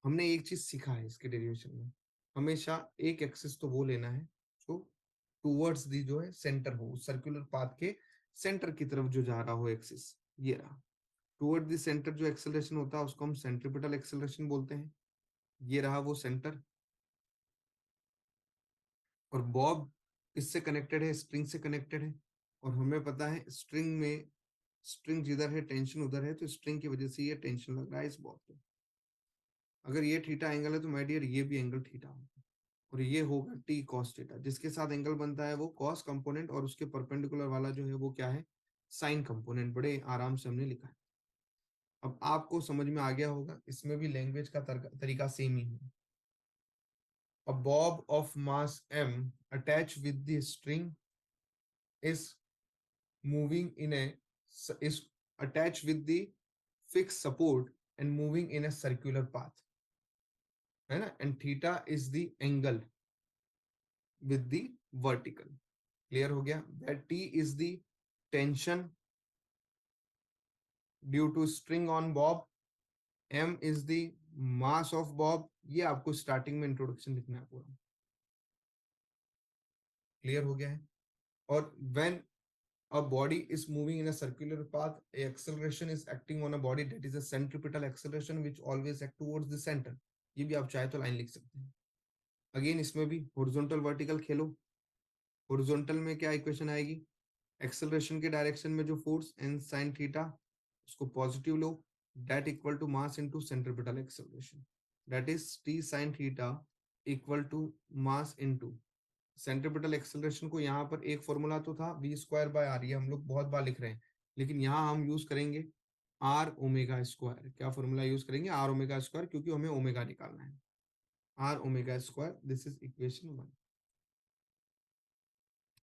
हमने एक चीज सीखा है इसके डेरिवेशन में, हमेशा एक एक्सिस तो वो लेना है जो टूवर्ड्स दी जो है सेंटर हो, सर्कुलर पाथ के सेंटर की तरफ जो जा रहा हो एक्सिस, ये रहा। टूवर्ड द सेंटर जो एक्सेलरेशन होता है उसको हम सेंट्रिपिटल एक्सेलरेशन बोलते हैं, ये रहा वो सेंटर। और बॉब किससे कनेक्टेड है? स्प्रिंग से कनेक्टेड है, और हमें पता है स्ट्रिंग में, स्ट्रिंग जिधर है टेंशन उधर है, तो स्ट्रिंग की वजह से ये टेंशन लग रहा है इस बॉब पे। अगर ये थीटा एंगल है तो माय डियर ये भी एंगल थीटा होगा, और ये होगा टी कॉस थीटा, जिसके साथ एंगल बनता है वो कॉस कंपोनेंट, और उसके परपेंडिकुलर वाला जो है वो क्या है? साइन कंपोनेंट, बड़े आराम से हमने लिखा है। अब आपको समझ में आ गया होगा, इसमें भी लैंग्वेज का तरीका सेम ही है। A bob of mass m attached with the string is moving in a is attached with the fixed support and moving in a circular path, है ना? And theta is the angle with the vertical. Clear हो गया? That T is the tension due to string on bob, m is the mass of bob. ये आपको starting में introduction लिखना है पूरा। क्लियर हो गया है? और when a body is moving in a circular path, a acceleration is acting on a body, that is a centripetal acceleration which always act towards the center. ये भी आप चाहे तो लाइन लिख सकते हैं। अगेन इसमें भी होरिजोनटल वर्टिकल खेलो। होरिजोनटल में क्या इक्वेशन आएगी? एक्सेलरेशन के डायरेक्शन में जो फोर्स एन साइन थीटा, उसको पॉजिटिव लो, that equal to mass into centripetal acceleration, that is t sine theta equal to mass into centripetal acceleration. को यहाँ पर एक फॉर्मूला तो था वी स्क्वायर बाय आर, ये हम लोग बहुत बार लिख रहे हैं, लेकिन यहाँ हम यूज करेंगे आर ओमेगा स्क्वायर। क्या फॉर्मूला यूज करेंगे? आर ओमेगा स्क्वायर, क्योंकि हमें ओमेगा निकालना है। R omega square, this is equation 1।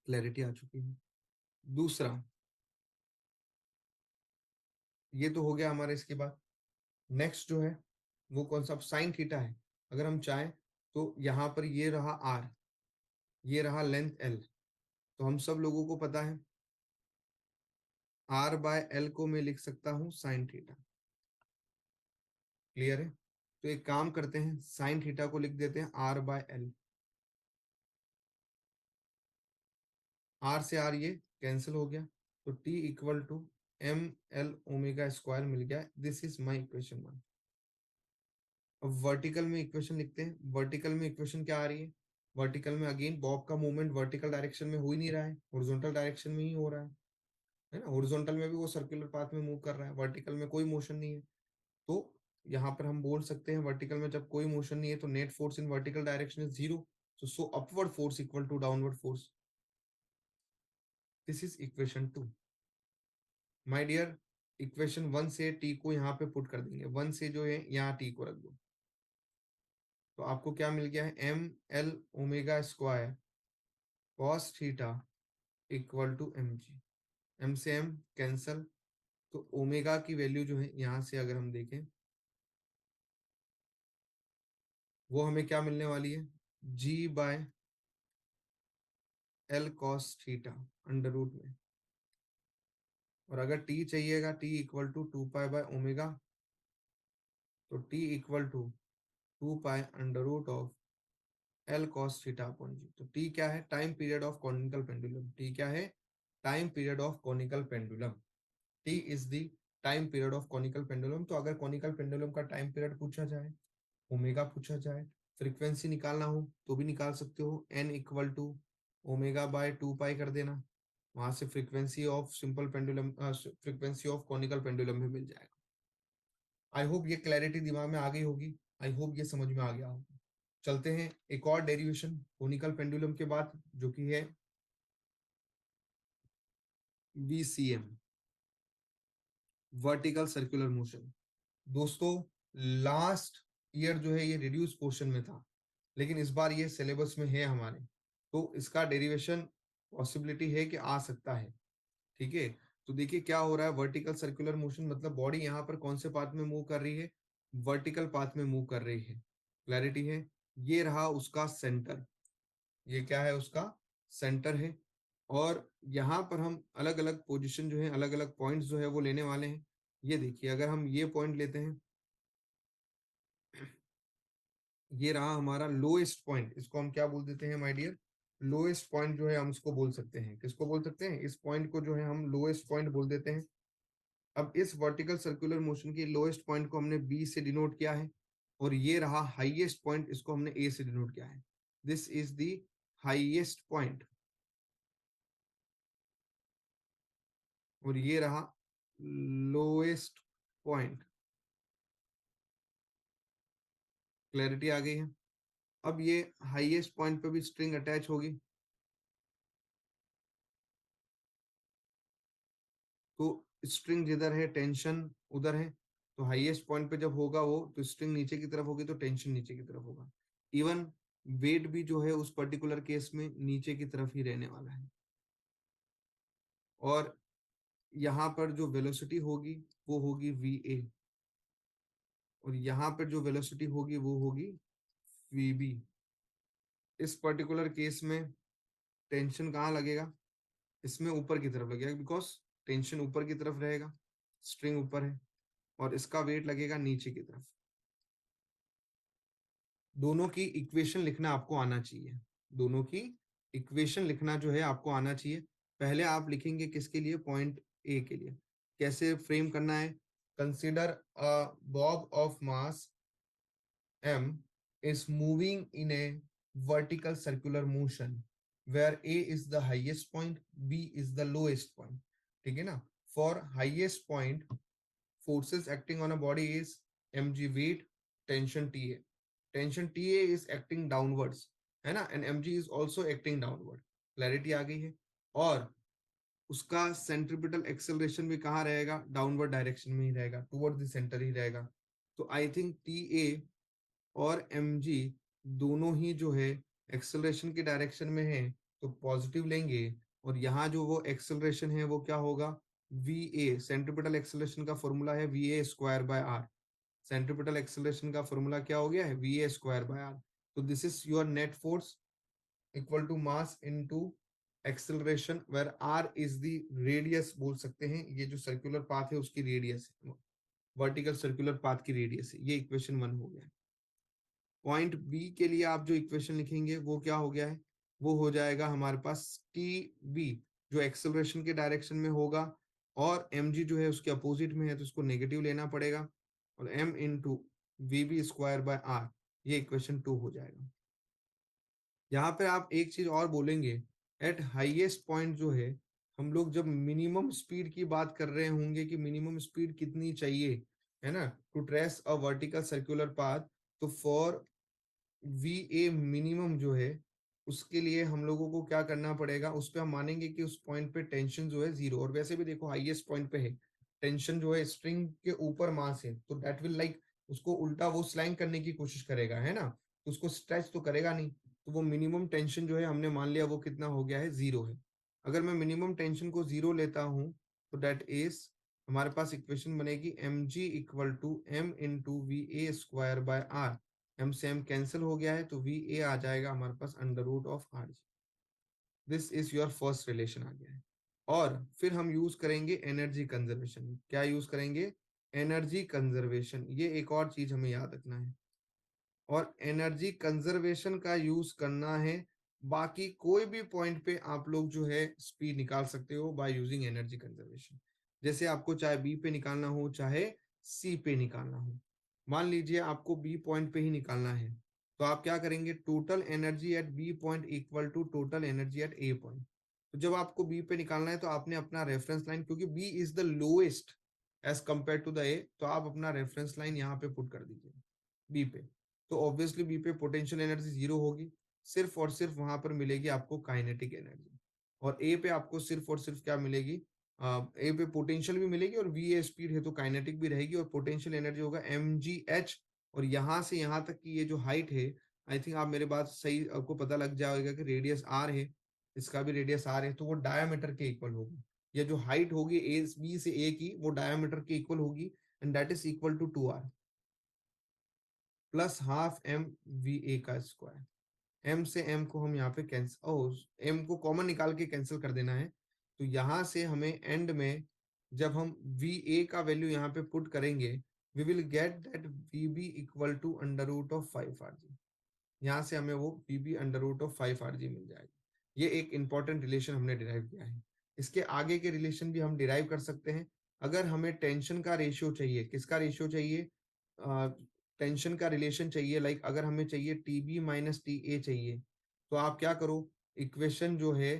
Clarity आ चुकी है? दूसरा, ये तो हो गया हमारा। इसके बाद नेक्स्ट जो है वो कौन सा? साइन थीटा है। अगर हम चाहें तो यहाँ पर ये रहा आर, ये रहा लेंथ एल, तो हम सब लोगों को पता है आर बाय एल को मैं लिख सकता हूँ साइन थीटा। क्लियर है? तो एक काम करते हैं, साइन थीटा को लिख देते हैं आर बाय एल। आर से आर ये कैंसिल हो गया, तो T equal to M L omega square मिल गया। This is my equation 1। अब वर्टिकल में इक्वेशन लिखते हैं। वर्टिकल में इक्वेशन क्या आ रही है? वर्टिकल में अगेन बॉब का मूवमेंट वर्टिकल डायरेक्शन में हो ही नहीं रहा है, हॉरिजॉन्टल डायरेक्शन में ही हो रहा है ना? हॉरिजॉन्टल में भी वो सर्कुलर पाथ में मूव कर रहा है, वर्टिकल में कोई मोशन नहीं है। तो यहाँ पर हम बोल सकते हैं वर्टिकल में जब कोई मोशन नहीं है तो net force in vertical direction is 0। So upward force equal to downward force. This is equation 2। My dear, equation 1 से टी को यहाँ पे पुट कर देंगे। 1 से जो है यहाँ टी को रख दो, तो आपको क्या मिल गया है? M L omega square cos theta equal to m g. M से एम कैंसल, तो ओमेगा की वैल्यू जो है यहाँ से अगर हम देखें, वो हमें क्या मिलने वाली है? G by L cos theta under root में। और अगर टी चाहिएगा, T equal to 2 pi by omega, तो T equal to 2 pi under root of L cos theta upon G. तो टी क्या है? Time period of conical pendulum. T क्या है? Time period of conical pendulum. T is the time period of conical pendulum. तो अगर conical pendulum का time period पूछा जाए, ओमेगा पूछा जाए, फ्रीक्वेंसी निकालना हो तो भी निकाल सकते हो। N equal to omega by 2 pi कर देना, वहां से frequency of simple pendulum, frequency of conical pendulum भी मिल जाएगा। आई होप ये क्लैरिटी दिमाग में आ गई होगी। आई होप ये समझ में आ गया होगा। चलते हैं एक और डेरिवेशन कोनिकल पेंडुलम के बाद, जो कि है वीसीएम, वर्टिकल सर्कुलर मोशन। दोस्तों, लास्ट ईयर जो है ये रिड्यूस पोर्शन में था, लेकिन इस बार ये सिलेबस में है हमारे, तो इसका डेरिवेशन पॉसिबिलिटी है कि आ सकता है। ठीक है? तो देखिए क्या हो रहा है। वर्टिकल सर्कुलर मोशन मतलब बॉडी यहाँ पर कौन से पाथ में मूव कर रही है? वर्टिकल पाथ में मूव कर रही है। क्लैरिटी है? ये रहा उसका सेंटर, ये क्या है? उसका सेंटर है। और यहाँ पर हम अलग अलग पोजीशन जो है, अलग अलग पॉइंट्स जो है वो लेने वाले हैं। ये देखिए, अगर हम ये पॉइंट लेते हैं, ये रहा हमारा लोएस्ट पॉइंट। इसको हम क्या बोल देते हैं माय डियर? लोएस्ट पॉइंट जो है हम इसको बोल सकते हैं, किसको बोल सकते हैं? इस पॉइंट को जो है हम लोएस्ट पॉइंट बोल देते हैं। अब इस वर्टिकल सर्कुलर मोशन की लोएस्ट पॉइंट को हमने बी से डिनोट किया है, और ये रहा हाईएस्ट पॉइंट, इसको हमने ए से डिनोट किया है। This is the highest point, और ये रहा लोएस्ट पॉइंट। क्लैरिटी आ गई है? अब ये हाईएस्ट पॉइंट पे भी स्ट्रिंग अटैच होगी। तो स्ट्रिंग जिधर है टेंशन उधर है, तो हाईएस्ट पॉइंट पे जब होगा वो, तो स्ट्रिंग नीचे की तरफ होगी तो टेंशन नीचे की तरफ होगा। इवन वेट भी जो है उस पर्टिकुलर केस में नीचे की तरफ ही रहने वाला है। और यहाँ पर जो वेलोसिटी होगी वो होगी va, और यहाँ पर जो वेलोसिटी होगी वो होगी vb। इस पर्टिकुलर केस में टेंशन कहाँ लगेगा, इसमें ऊपर की तरफ लगेगा, बिकॉज टेंशन ऊपर की तरफ रहेगा, स्ट्रिंग ऊपर है, और इसका वेट लगेगा नीचे की तरफ। दोनों की इक्वेशन लिखना आपको आना चाहिए, दोनों की इक्वेशन लिखना जो है आपको आना चाहिए। पहले आप लिखेंगे किसके लिए, पॉइंट ए के लिए। कैसे फ्रेम करना है, consider a Bob of mass m is moving in a vertical circular motion where a is the highest point, b is the lowest point। ठीक है ना। for highest point, forces acting on a body is mg weight, tension ta। tension ta is acting downwards, है ना, and mg is also acting downward। Clarity आ गई है। और उसका सेंट्रीपिटल एक्सेलरेशन भी कहाँ रहेगा, डाउनवर्ड डायरेक्शन में ही रहेगा, टुवर्ड द सेंटर ही रहेगा। तो आई थिंक टी ए और mg दोनों ही जो है एक्सेलरेशन की डायरेक्शन में है, तो पॉजिटिव लेंगे। और यहाँ जो वो एक्सेलरेशन है वो क्या होगा, va। सेंट्रीपिटल एक्सेलरेशन का फॉर्मूला है va square by r। Centripetal acceleration का फॉर्मूला क्या हो गया है, va स्क्वायर बाय r। तो this is your net force equal to mass into acceleration, where r is the radius बोल सकते हैं, ये जो सर्कुलर पाथ है उसकी रेडियस है, वर्टिकल सर्कुलर पाथ की रेडियस है। ये इक्वेशन 1 हो गया। पॉइंट बी के लिए आप जो इक्वेशन लिखेंगे वो क्या हो गया है, वो हो जाएगा हमारे पास टी बी, जो एक्सेलरेशन के डायरेक्शन में होगा, और एम जी जो है उसके अपोजिट में है, तो उसको नेगेटिव लेना पड़ेगा, और m into v b square by r, ये इक्वेशन 2 हो जाएगा। यहाँ पे आप एक चीज और बोलेंगे, एट हाईएस्ट पॉइंट जो है, हम लोग जब मिनिमम स्पीड की बात कर रहे होंगे कि मिनिमम स्पीड कितनी चाहिए, है ना, to trace a vertical circular path, तो फॉर वी ए मिनिमम जो है उसके लिए हम लोगों को क्या करना पड़ेगा, उस पर हम मानेंगे कि उस पॉइंट पे टेंशन जो है 0। और वैसे भी देखो हाईएस्ट पॉइंट पे है, टेंशन जो है स्ट्रिंग के ऊपर मास है, तो दैट विल लाइक उसको उल्टा वो स्लैंग करने की कोशिश करेगा, है ना, तो उसको स्ट्रेच तो करेगा नहीं। तो वो मिनिमम टेंशन जो है हमने मान लिया वो कितना हो गया है, 0 है। अगर मैं मिनिमम टेंशन को 0 लेता हूँ, तो दैट इज हमारे पास इक्वेशन बनेगी M ji equal to M into V A square by are. M से एम कैंसिल हो गया है, तो वी ए आ जाएगा हमारे पास under root of are G. This is your first relation आ गया है। और फिर हम यूज करेंगे एनर्जी कंजर्वेशन। क्या यूज करेंगे, एनर्जी कंजर्वेशन। ये एक और चीज हमें याद रखना है, और एनर्जी कंजर्वेशन का यूज करना है। बाकी कोई भी पॉइंट पे आप लोग जो है स्पीड निकाल सकते हो बाय यूजिंग एनर्जी कंजर्वेशन। जैसे आपको चाहे बी पे निकालना हो चाहे सी पे निकालना हो, मान लीजिए आपको बी पॉइंट पे ही निकालना है, तो आप क्या करेंगे, total energy at B point equal to total energy at A point. तो जब आपको बी पे निकालना है तो आपने अपना रेफरेंस लाइन, क्योंकि B is the lowest as compare to the A, तो आप अपना रेफरेंस लाइन यहाँ पे पुट कर दीजिए बी पे। तो ऑब्वियसली बी पे पोटेंशियल एनर्जी 0 होगी, सिर्फ और सिर्फ वहां पर मिलेगी आपको काइनेटिक एनर्जी। और ए पे आपको सिर्फ और सिर्फ क्या मिलेगी, ए पे पोटेंशियल भी मिलेगी, और वी ए स्पीड है तो काइनेटिक भी रहेगी, और पोटेंशियल एनर्जी होगा एम जी एच। और यहाँ से यहाँ तक की ये जो हाइट है, आई थिंक आप मेरे बात सही, आपको पता लग जाएगा कि रेडियस आर है, इसका भी रेडियस आर है, तो वो डायमीटर के इक्वल होगी। ये जो हाइट होगी ए बी से ए की, वो डायमीटर के इक्वल होगी, and that is equal to 2r plus half m v a का स्क्वायर। एम से एम को हम यहाँ पे कैंसिल, ओ एम को कॉमन निकाल के कैंसिल कर देना है। तो यहाँ से हमें एंड में जब हम वी ए का वैल्यू यहाँ पे पुट करेंगे, we will get that v b equal to under root of 5r g. यहाँ से हमें वो v b under root of 5r g मिल जाएगा। ये एक इंपॉर्टेंट रिलेशन हमने डिराइव किया है। इसके आगे के रिलेशन भी हम डिराइव कर सकते हैं। अगर हमें टेंशन का रेशियो चाहिए, किसका रेशियो चाहिए, टेंशन का रिलेशन चाहिए, लाइक अगर हमें चाहिए t b minus t a चाहिए, तो आप क्या करो, इक्वेशन जो है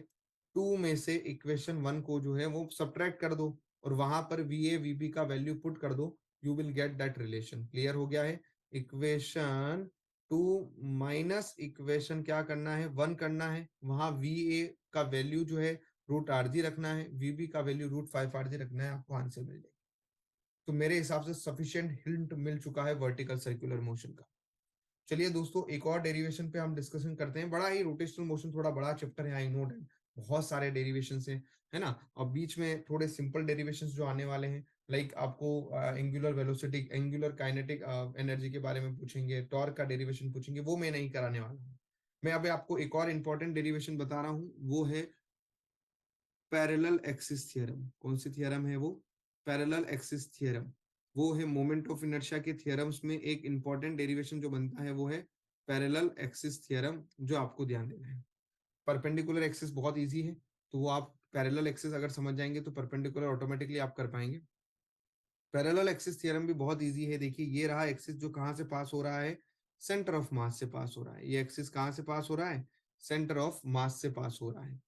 2 में से इक्वेशन 1 को जो है वो सब्ट्रैक्ट कर दो, और वहां पर वी ए वी बी का वैल्यू पुट कर दो, you will get that relation. Clear हो गया है। इक्वेशन 2 माइनस इक्वेशन क्या करना है, 1 करना है, वहां वी ए का वैल्यू जो है रूट आर जी रखना है, वीबी का वैल्यू रूट 5 आर जी रखना है, आपको आंसर मिल जाएगा। तो मेरे हिसाब से सफिशिएंट हिंट मिल चुका है वर्टिकल सर्कुलर मोशन का। चलिए दोस्तों, एक और डेरिवेशन पे हम डिस्कशन करते हैं। बड़ा ही रोटेशनल मोशन थोड़ा बड़ा चैप्टर है, आई नो दैट, बहुत सारे डेरिवेशन है ना। और बीच में थोड़े सिंपल डेरिवेशंस जो आने वाले हैं, लाइक आपको angular velocity, angular kinetic energy के बारे में पूछेंगे, टॉर्क का डेरिवेशन पूछेंगे, वो मैं नहीं कराने वाला हूँ। मैं अभी आपको एक और इंपॉर्टेंट डेरिवेशन बता रहा हूँ, वो है पैरेलल एक्सिस थ्योरम। कौन सी थ्योरम है वो? Parallel axis theorem. वो है मोमेंट ऑफ इनर्शिया के थ्योरम्स में एक इंपॉर्टेंट डेरिवेशन जो बनता है, वो है पैरेलल एक्सिस थ्योरम, जो आपको ध्यान देना है। परपेंडिकुलर एक्सिस बहुत इजी है, तो वो आप पैरेलल एक्सिस अगर समझ जाएंगे तो परपेंडिकुलर ऑटोमेटिकली आप कर पाएंगे। पैरेलल एक्सिस थ्योरम भी बहुत इजी है। देखिए, ये रहा एक्सिस जो कहाँ से पास हो रहा है, सेंटर ऑफ मास से पास हो रहा है। ये एक्सिस कहाँ से पास हो रहा है, सेंटर ऑफ मास से पास हो रहा है।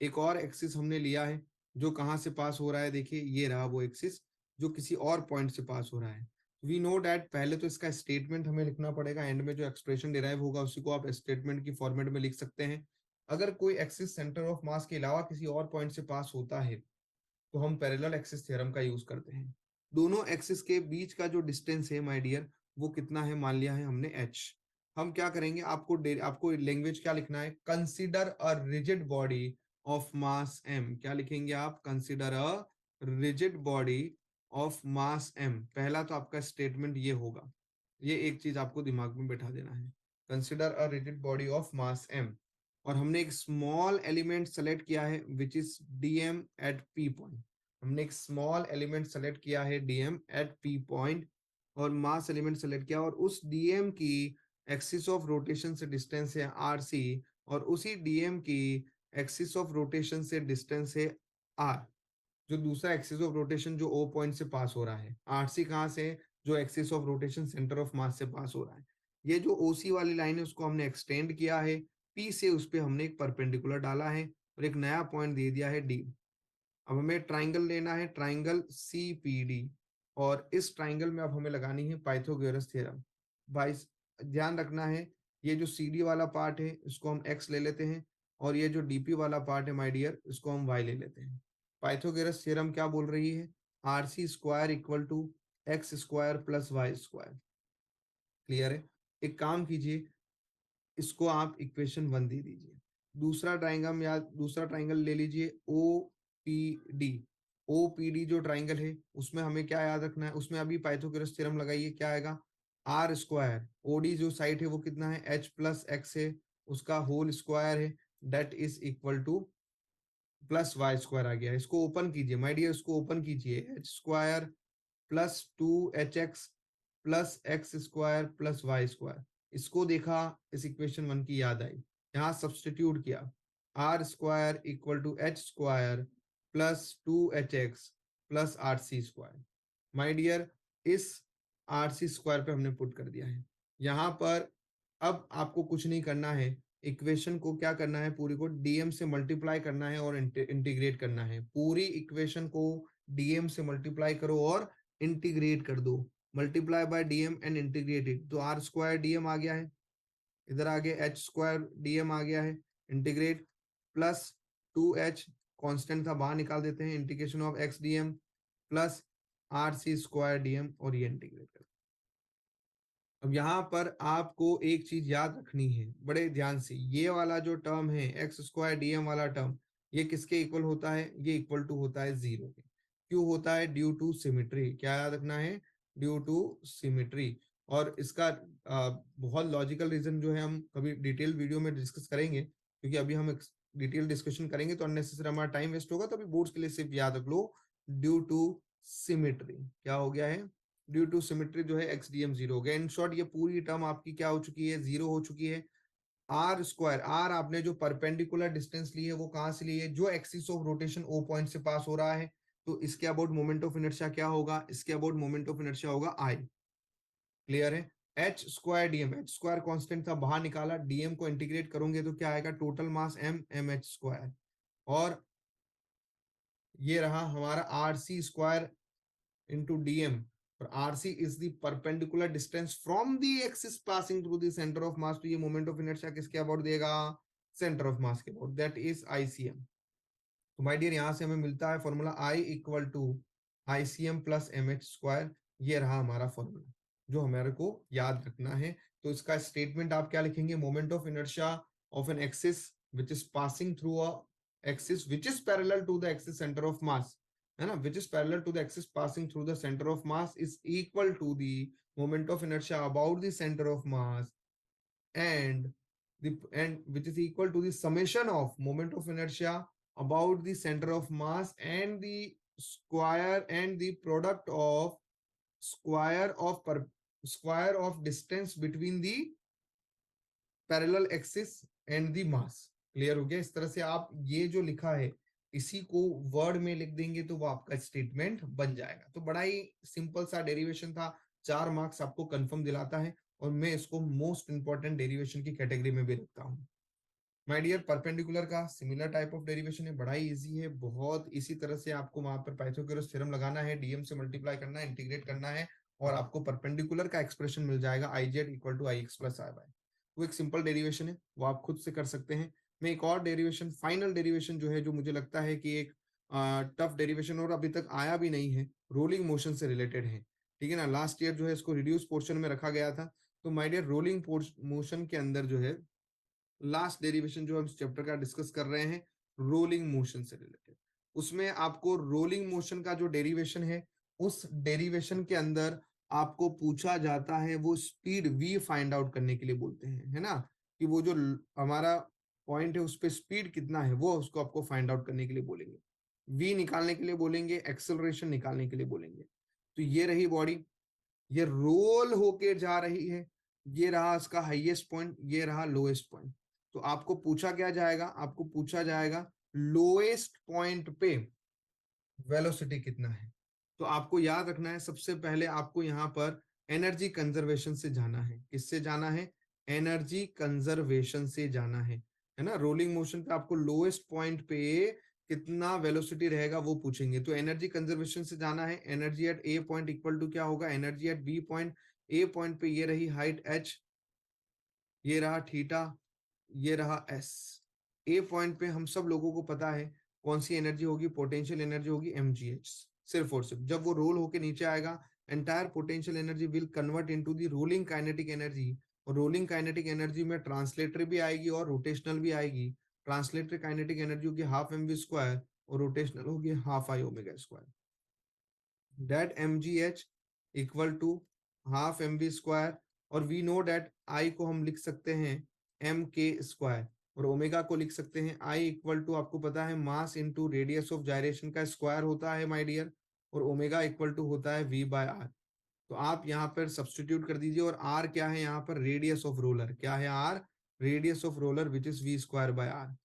एक और एक्सिस हमने लिया है जो कहाँ से पास हो रहा है, देखिए ये रहा वो एक्सिस जो किसी और पॉइंट से पास हो रहा है। वी नो डैट, पहले तो इसका स्टेटमेंट हमें लिखना पड़ेगा, एंड में जो एक्सप्रेशन डिराइव होगा उसी को आप स्टेटमेंट की फॉर्मेट में लिख सकते हैं। अगर कोई एक्सिस सेंटर ऑफ मास के अलावा किसी और पॉइंट से पास होता है तो हम पैरेलल एक्सिस थ्योरम का यूज करते हैं। दोनों एक्सिस के बीच का जो डिस्टेंस है माय डियर, वो कितना है, मान लिया है हमने h। हम क्या करेंगे, आपको लैंग्वेज क्या लिखना है, consider a rigid body of mass m। क्या लिखेंगे आप, consider a rigid body of mass m। पहला तो आपका स्टेटमेंट ये होगा, ये एक चीज आपको दिमाग में बैठा देना है, consider a rigid body of mass m। और हमने एक स्मॉल एलिमेंट सेलेक्ट किया है which is dm at p point. हमने एक स्मॉल एलिमेंट सेलेक्ट किया है dm एट p पॉइंट, और मास एलिमेंट सेलेक्ट किया, और उस dm की एक्सिस ऑफ रोटेशन से डिस्टेंस है rc, और उसी dm की एक्सिस ऑफ रोटेशन से डिस्टेंस है r। जो दूसरा एक्सिस ऑफ रोटेशन जो O पॉइंट से पास हो रहा है, RC कहाँ से, जो axis of rotation centre of मास से पास हो रहा है। ये जो OC वाली लाइन है उसको हमने एक्सटेंड किया है, P से उस पर हमने एक परपेंडिकुलर डाला है और एक नया पॉइंट दे दिया है D। अब हमें ट्राइंगल लेना है, ट्राइंगल CPD, और इस ट्राइंगल में अब हमें लगानी है पाइथागोरस थ्योरम। भाई ध्यान रखना है, ये जो CD वाला पार्ट है इसको हम x ले लेते हैं, और ये जो DP वाला पार्ट है माय डियर, इसको हम y ले लेते हैं। पाइथागोरस थ्योरम क्या बोल रही है, RC square equal to x square plus Y square. Clear है? एक काम कीजिए, इसको आप इक्वेशन 1 दे दीजिए। दूसरा ट्राइंगल ले लीजिए OPD। OPD जो ट्राइंगल है उसमें हमें क्या याद रखना है, उसमें अभी पाइथागोरस थ्योरम लगाइए, क्या आएगा, आर स्क्वायर, OD जो साइड है वो कितना है, h प्लस एक्स है, उसका होल स्क्वायर है, that is equal to plus Y square आ गया। इसको ओपन कीजिए माय डियर, इसको ओपन कीजिए, H square plus 2hx plus X square plus Y square. इसको देखा, इस इक्वेशन 1 की याद आई, यहाँ सब्सटीट्यूट किया, r square equal to h square plus 2hx plus RC square. My dear, इस RC स्क्वायर पे हमने पुट कर दिया है यहाँ पर। अब आपको कुछ नहीं करना है, इक्वेशन को क्या करना है, पूरी को dm से मल्टीप्लाई करना है और इंटीग्रेट करना है। पूरी इक्वेशन को dm से मल्टीप्लाई करो और इंटीग्रेट कर दो, multiply by dm and integrated, तो आर स्क्वायर dm आ गया है, इधर आगे एच स्क्वायर dm आ गया है, इंटीग्रेट प्लस 2h, कांस्टेंट था बाहर निकाल देते हैं, integration of x dm plus RC square dm, और ये इंटीग्रेट कर। अब यहाँ पर आपको एक चीज याद रखनी है बड़े ध्यान से, ये वाला जो टर्म है एक्स स्क्वायर डीएम वाला टर्म, ये किसके इक्वल होता है, ये इक्वल टू होता है 0 के। क्यों होता है, ड्यू टू सिमिट्री। क्या याद रखना है, ड्यू टू सिमिट्री। और इसका बहुत लॉजिकल रीजन जो है हम कभी डिटेल वीडियो में डिस्कस करेंगे, क्योंकि अभी हम डिटेल डिस्कशन करेंगे तो अननेसेसरी हमारा टाइम वेस्ट होगा। तो अभी बोर्ड्स के लिए सिर्फ याद रख लो, ड्यू टू सिमिट्री क्या हो गया है, ड्यू टू सिमेट्री जो है एक्स डीएम 0 हो गया। इन शॉर्ट ये पूरी टर्म आपकी क्या हो चुकी है, 0 हो चुकी है। आर स्क्वायर, आर आपने जो परपेंडिकुलर डिस्टेंस ली है वो कहां से ली है, जो axis of rotation O point से पास हो रहा है, तो इसके अबाउट मोमेंट ऑफ इनर्शिया क्या होगा, इसके अबाउट मोमेंट ऑफ इनर्शिया होगा आई। क्लियर है? H square DM, H square constant था बाहर निकाला, डीएम को इंटीग्रेट करोगे तो क्या आएगा, total mass m h square, और ये रहा हमारा r c square into dm, और rc is the perpendicular distance from the axis passing through the center of mass, तो ये moment of inertia किसके अबाउट देगा, center of mass के अबाउट, that is ICM। तो माय डियर यहाँ से हमें मिलता है formula I equal to ICM plus MH²। ये रहा हमारा फॉर्मूला जो हमारे को याद रखना है। तो इसका स्टेटमेंट आप क्या लिखेंगे, moment of inertia of an axis which is passing through a axis which is parallel to the axis centre of mass, है ना, which is parallel to the axis passing through the centre of mass is equal to the moment of inertia about the centre of mass and which is equal to the summation of moment of inertia about the center of mass and the square and the product of square of distance between the parallel axis and the mass। Clear हो गया। इस तरह से आप ये जो लिखा है इसी को वर्ड में लिख देंगे तो वो आपका स्टेटमेंट बन जाएगा। तो बड़ा ही सिंपल सा डेरिवेशन था, 4 मार्क्स आपको कंफर्म दिलाता है और मैं इसको मोस्ट इंपॉर्टेंट डेरिवेशन की कैटेगरी में भी रखता हूँ। माय डियर, परपेंडिकुलर का सिमिलर टाइप ऑफ डेरिवेशन है, बड़ा ही इजी है, बहुत इसी तरह से आपको वहां पर पाइथागोरस थ्योरम लगाना है, डीएम से मल्टीप्लाई करना है, इंटीग्रेट करना है और आपको परपेंडिकुलर का एक्सप्रेशन मिल जाएगा IZ equal to IX plus IY। वो एक सिंपल डेरिवेशन है, वो आप खुद से कर सकते हैं। मैं एक और डेरिवेशन, फाइनल डेरिवेशन जो है, जो मुझे लगता है कि एक टफ डेरिवेशन और अभी तक आया भी नहीं है, रोलिंग मोशन से रिलेटेड है, ठीक है ना। लास्ट ईयर जो है इसको रिड्यूस पोर्शन में रखा गया था। तो माय डियर, रोलिंग मोशन के अंदर जो है लास्ट डेरिवेशन जो हम चैप्टर का डिस्कस कर रहे हैं रोलिंग मोशन से रिलेटेड, उसमें आपको रोलिंग मोशन का जो डेरिवेशन है उस डेरिवेशन के अंदर आपको पूछा जाता है, वो स्पीड v फाइंड आउट करने के लिए बोलते हैं, है ना, कि वो जो हमारा पॉइंट है उस पर स्पीड कितना है वो उसको आपको फाइंड आउट करने के लिए बोलेंगे, v निकालने के लिए बोलेंगे, एक्सेलरेशन निकालने के लिए बोलेंगे। तो ये रही बॉडी, ये रोल होके जा रही है, ये रहा इसका हाईएस्ट पॉइंट, ये रहा लोएस्ट पॉइंट। तो आपको पूछा क्या जाएगा, आपको पूछा जाएगा लोएस्ट पॉइंट पे वेलोसिटी कितना है। तो आपको याद रखना है, सबसे पहले आपको यहाँ पर एनर्जी कंजर्वेशन से जाना है। किससे जाना है, एनर्जी कंजर्वेशन से जाना है ना। रोलिंग मोशन पे आपको लोएस्ट पॉइंट पे कितना वेलोसिटी रहेगा वो पूछेंगे, तो एनर्जी कंजर्वेशन से जाना है। Energy at A point equal to क्या होगा, energy at B point, A point पे ये रही हाइट h, ये रहा थीटा, ये रहा s। ए पॉइंट पे हम सब लोगों को पता है कौन सी एनर्जी होगी, पोटेंशियल एनर्जी होगी mgh। सिर्फ और सिर्फ जब वो रोल होके नीचे आएगा, entire potential energy will convert into the rolling kinetic energy, और रोलिंग काइनेटिक एनर्जी में ट्रांसलेटरी भी आएगी और रोटेशनल भी आएगी। ट्रांसलेटरी काइनेटिक एनर्जी होगी हाफ mv² और रोटेशनल होगी half I⍵²। that mgh equal to half mv², और वी नो डेट I को हम लिख सकते हैं mk² और ओमेगा को लिख सकते हैं I इक्वल टू, आपको पता है mass into radius of gyration का स्क्वायर होता है माय डियर, और ओमेगा इक्वल टू होता है v/r। तो आप यहाँ पर सब्सटीट्यूट कर दीजिए, और r क्या है यहाँ पर, रेडियस ऑफ रोलर, क्या है r, radius of roller which is v²/r।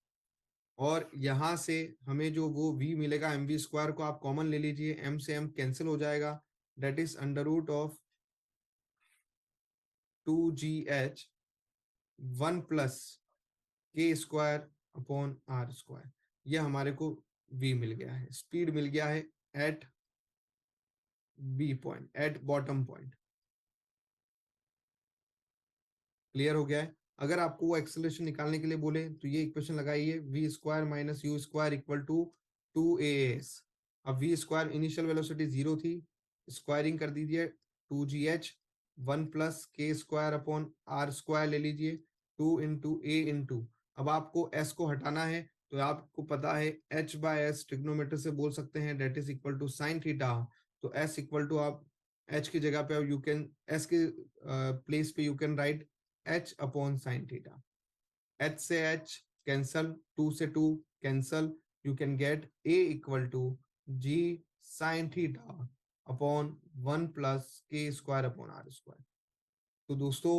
और यहाँ से हमें जो वो v मिलेगा mv² को आप कॉमन ले लीजिए, m से m कैंसिल हो जाएगा, that is under root of 2gh 1 plus k² upon r²। ये हमारे को v मिल गया है, स्पीड मिल गया है at b point, at bottom point. Clear हो गया है। अगर आपको वो एक्सेलरेशन निकालने के लिए बोले तो ये इक्वेशन लगाइए, v² minus u² equal to 2as। अब v² इनिशियल वेलोसिटी 0 थी, स्क्वायरिंग कर दीजिए 2gh 1 plus k² upon r² ले लीजिए, 2 इंटू a इंटू, अब आपको s को हटाना है तो आपको पता है h/s ट्रिग्नोमेट्री से बोल सकते हैं, that is equal to sine theta. तो s इक्वल टू, आप h की जगह पे यू कैन, s के प्लेस पे you can write h upon sine theta. h से h कैंसल, 2 से 2 cancel, you can get a equal to g sine theta upon 1 plus k² upon r²। तो दोस्तों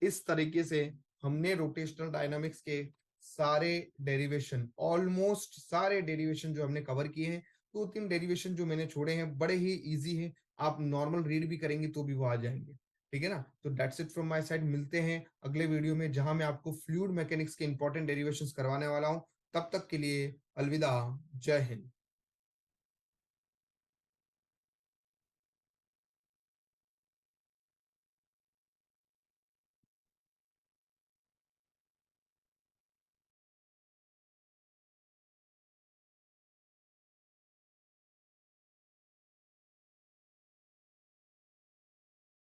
इस तरीके से हमने रोटेशनल डायनामिक्स के सारे डेरिवेशन, ऑलमोस्ट सारे डेरिवेशन जो हमने कवर किए हैं, 2-3 डेरिवेशन जो मैंने छोड़े हैं बड़े ही इजी हैं, आप नॉर्मल रीड भी करेंगे तो भी वो आ जाएंगे, ठीक है ना। तो that's it from my side, मिलते हैं अगले वीडियो में जहां मैं आपको फ्लूइड मैकेनिक्स के इंपॉर्टेंट डेरिवेशंस करवाने वाला हूं। तब तक के लिए अलविदा, जय हिंद।